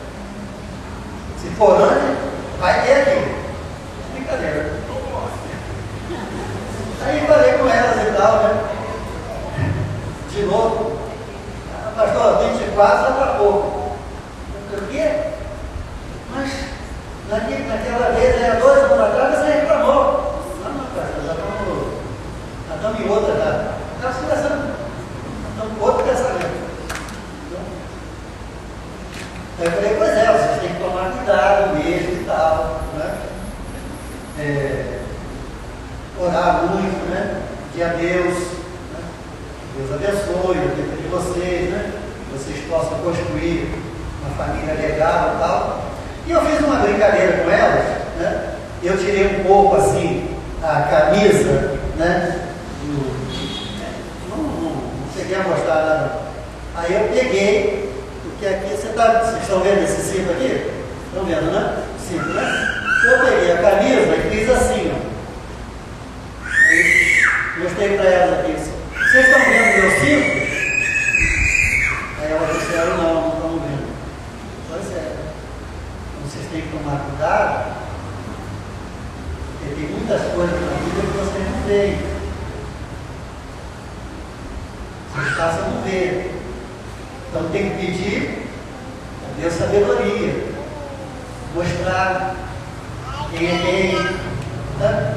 se for antes, vai ter aqui. Brincadeira. Aí falei com elas e tal, né? De novo, pastor, 24 já está pouco. O quê? Mas naquela vez, há 2 anos atrás, você reclamou. Não, pastor, já estamos em outra já. Estamos conversando. Estamos com outro pensamento. Aí eu falei, pois é, vocês têm que tomar cuidado mesmo e tal, né? Orar muito, né? Pedir a Deus, né? Deus abençoe a vida de vocês, né? Que vocês possam construir uma família legal e tal. E eu fiz uma brincadeira com elas, né? Eu tirei um pouco assim a camisa, né? Não cheguei a mostrar nada. Aí eu peguei, porque aqui vocês estão vendo esse cinto aqui? Estão vendo, né? O cinto, né? Eu peguei a camisa e fiz assim, ó. Aí mostrei para elas aqui. Vocês estão vendo meu cinto? Aí elas disseram, não estão vendo. Pois é. Vocês têm que tomar cuidado, porque tem muitas coisas na vida que vocês não veem. Vocês passam a não ver. Então tem que pedir a Deus sabedoria, mostrar quem é quem, né?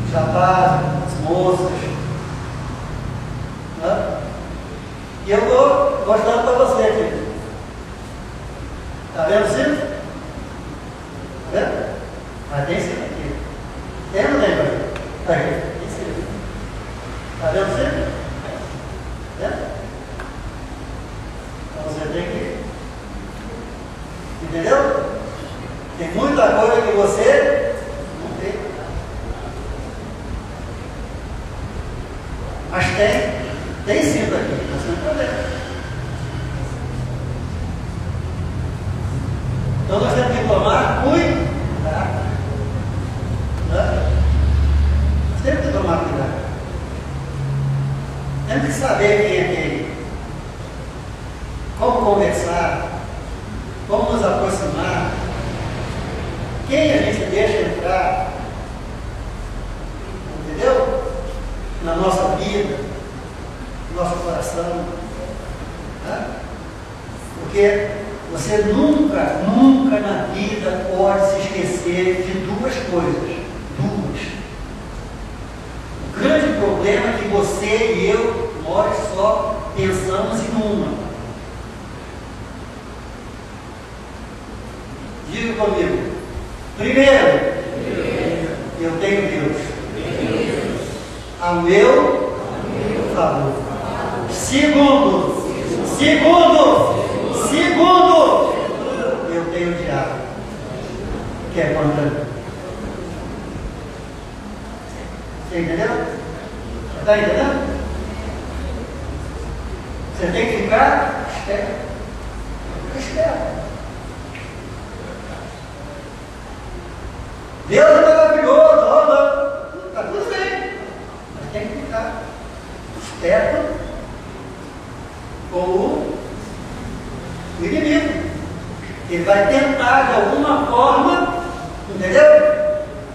Os rapazes, as moças. Né? E eu estou mostrando para você aqui. Está vendo o cinto? Está vendo? Mas tem cinto aqui. Tem ou não tem, pastor? Está aqui. Tem cinto. Está vendo o cinto? Vendo? Então você tem que. Entendeu? Tem muita coisa que você não vê. Mas tem cinto aqui, você não está vendo. Então nós temos que tomar cuidado. Né? Nós temos que tomar cuidado. Temos que saber quem é quem. Como conversar, como nos aproximar, quem a gente deixa entrar, entendeu? Na nossa vida, no nosso coração. Né? Porque você nunca na vida pode se esquecer de 2 coisas. 2. O grande problema é que você e eu, nós só pensamos em uma. Diga comigo. Primeiro, eu tenho Deus ao meu favor. Segundo, eu tenho o diabo, que é contra mim. Você entendeu? Está entendendo? Você tem que ficar esperto. Fica esperto. Deus é maravilhoso, está tudo bem, mas tem que ficar esperto com o inimigo. Ele vai tentar de alguma forma, entendeu?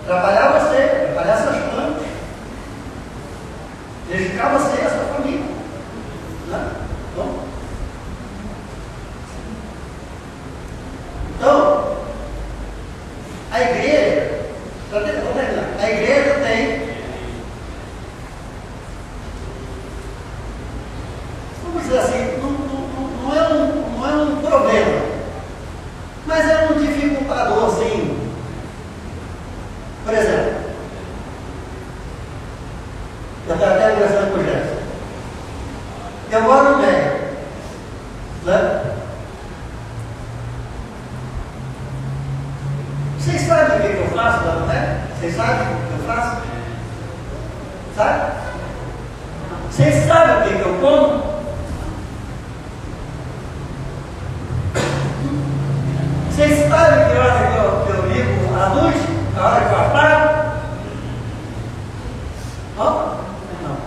Trabalhar você, trabalhar seus planos, prejudicar você e a sua família. Né? Bom? Então, a igreja tem, vamos dizer assim, não é um problema, mas é um dificultadorzinho. Por exemplo, eu estava até conversando com o Jefferson. Eu moro no meio, né? Vocês sabem o que eu faço lá no meio? Vocês sabem o que eu faço? Sabe? Vocês sabem o que eu como? Vocês sabem que hora que eu ligo a luz? A hora que eu apago? Não? Não.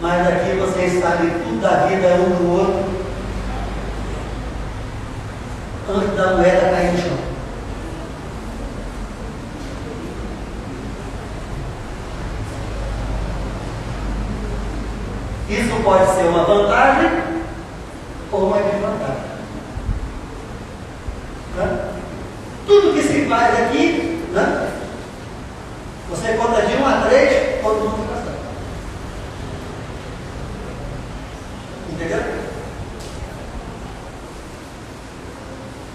Mas aqui vocês sabem tudo da vida um do outro antes da moeda cair no chão. Isso pode ser uma vantagem ou uma desvantagem. Né? Tudo que se faz aqui, né? Você conta de 1 a 3, todo mundo fica certo. Entendeu?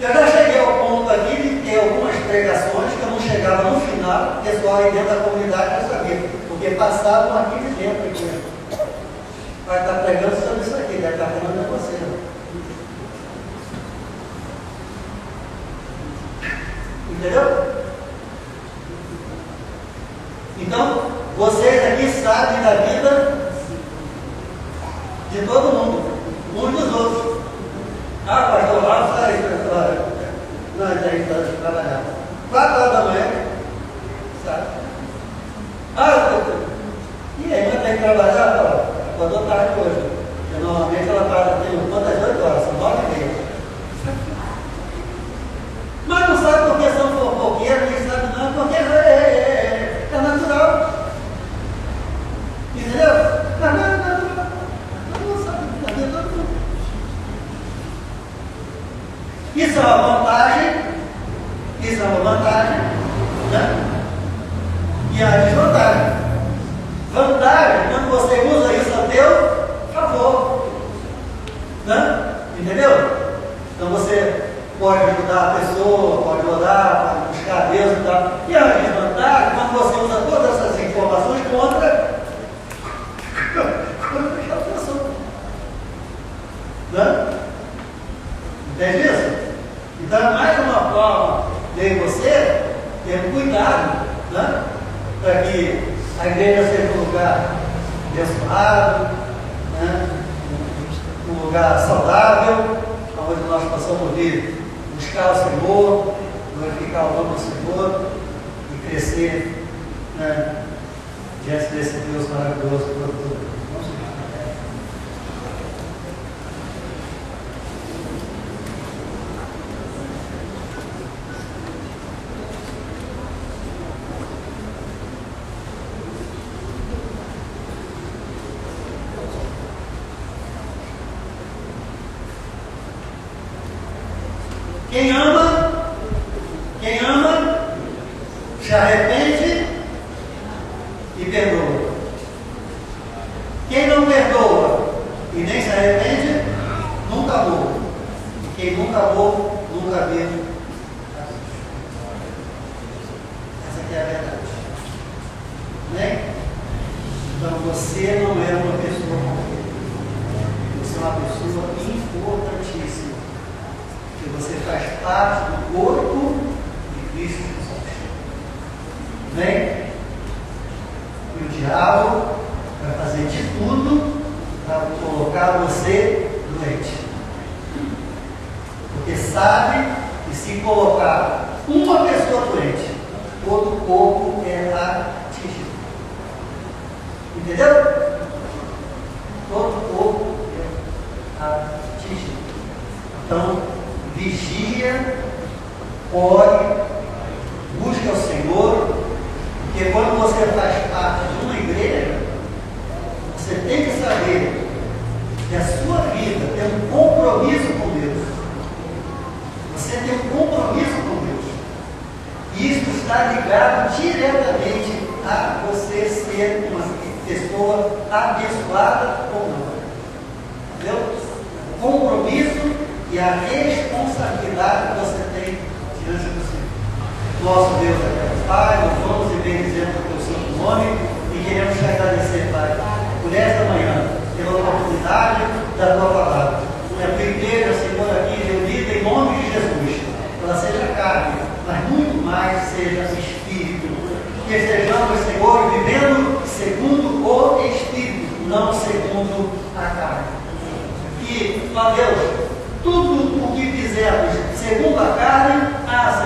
Eu já cheguei ao ponto aqui de ter algumas pregações que eu não chegava no final, o pessoal aí dentro da comunidade não sabia, porque passavam aqui de dentro. Aqui. Vai estar pregando sobre isso aqui, deve estar falando com você. Entendeu? Então, vocês aqui sabem da vida de todo mundo, uns dos outros. Ah, pastor, lá sai, nós aí estamos trabalhando. 4 horas da manhã, sabe? Ah, e aí, nós temos que trabalhar, acordou tarde hoje. Porque normalmente ela tem quantas 8 horas? São 9h30. Mas não sabe porque são fofoqueiros, nem sabe não, porque é natural. Entendeu? Não sabe, na vida todo mundo. Isso é uma vantagem, né? E a desvantagem. Vantagem, quando você usa isso a teu favor. Né? Entendeu? Então você pode ajudar a pessoa, pode orar, pode buscar Deus e tal. E a desvantagem, quando você usa todas essas informações contra aquela pessoa. Né? Entende isso? Então é mais uma forma de você ter cuidado, né? Para que a igreja seja um lugar abençoado, né? Um lugar saudável, onde nós possamos vir buscar o Senhor, glorificar o nome do Senhor e crescer, né? Diante desse Deus maravilhoso por tudo. Quem ama, se arrepende e perdoa. Quem não perdoa e nem se arrepende, nunca amou. E quem nunca amou, nunca viu. Essa aqui é a verdade. Né? Então você não é uma pessoa qualquer. Você é uma pessoa importantíssima. Que você faz parte do corpo de Cristo Jesus. Vem? E o diabo vai fazer de tudo para colocar você doente. Porque sabe que se colocar uma pessoa doente, todo o corpo é atingido. Entendeu? Todo o corpo é atingido. Então, vigia, ore, busque ao Senhor, porque quando você faz parte de uma igreja, você tem que saber que a sua vida tem um compromisso com Deus. Você tem um compromisso com Deus. E isso está ligado diretamente a você ser uma pessoa abençoada ou não. Entendeu? O compromisso e a responsabilidade que você tem diante do Senhor. Nosso Deus é Pai, nós vamos e bendizemos o teu santo nome e queremos te agradecer, Pai, por esta manhã, pela oportunidade da tua palavra. Que a tua igreja, Senhor, aqui reunida em nome de Jesus, ela seja carne, mas muito mais seja espírito. Que estejamos, Senhor, vivendo segundo o Espírito, não segundo a carne. Que, ó Deus, tudo o que fizermos segundo a carne,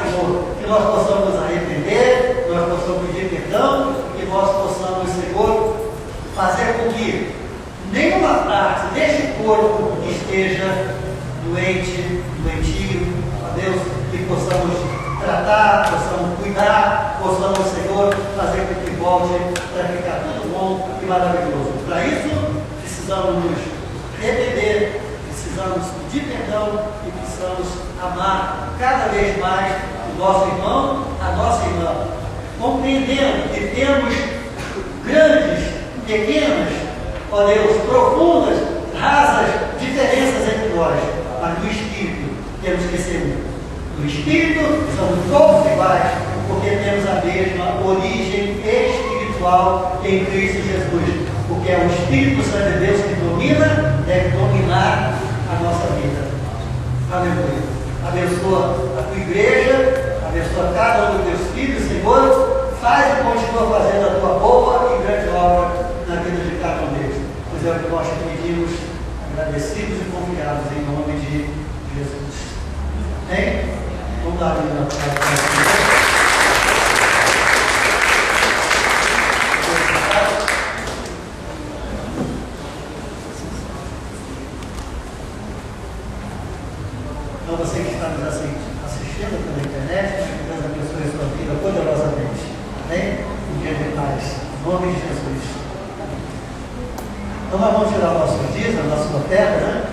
Senhor, que nós possamos nos arrepender, nós possamos pedir perdão, que nós possamos, Senhor, fazer com que nenhuma parte deste corpo esteja doente, doentio, ó Deus, que possamos tratar, possamos cuidar, possamos, Senhor, fazer com que volte para ficar tudo bom e maravilhoso. Para isso, precisamos nos arrepender, precisamos pedir perdão e precisamos amar cada vez mais o nosso irmão, a nossa irmã, compreendendo que temos grandes, pequenas, ó Deus, profundas, rasas diferenças entre nós, mas no Espírito temos que ser um. No Espírito somos todos iguais, porque temos a mesma origem espiritual em Cristo Jesus, porque é o Espírito Santo de Deus que domina, deve dominar a nossa vida. Aleluia. Abençoa a tua igreja, abençoa cada um dos teus filhos, Senhor. Faz e continua fazendo a tua boa e grande obra na vida de cada um deles. Pois é o que nós pedimos, agradecidos e confiados em nome de Jesus. Amém? Vamos dar a vida na palavra. Então, você que está nos assistindo pela internet, que Deus abençoe a sua vida poderosamente. Amém? Um dia de paz. Em nome de Jesus. Então, nós vamos tirar o nosso dízimo, a nossa oferta, né?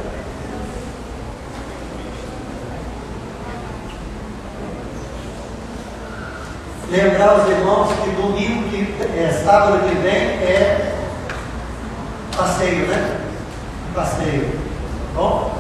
Lembrar os irmãos que domingo, sábado que vem, é passeio, né? Passeio. Bom?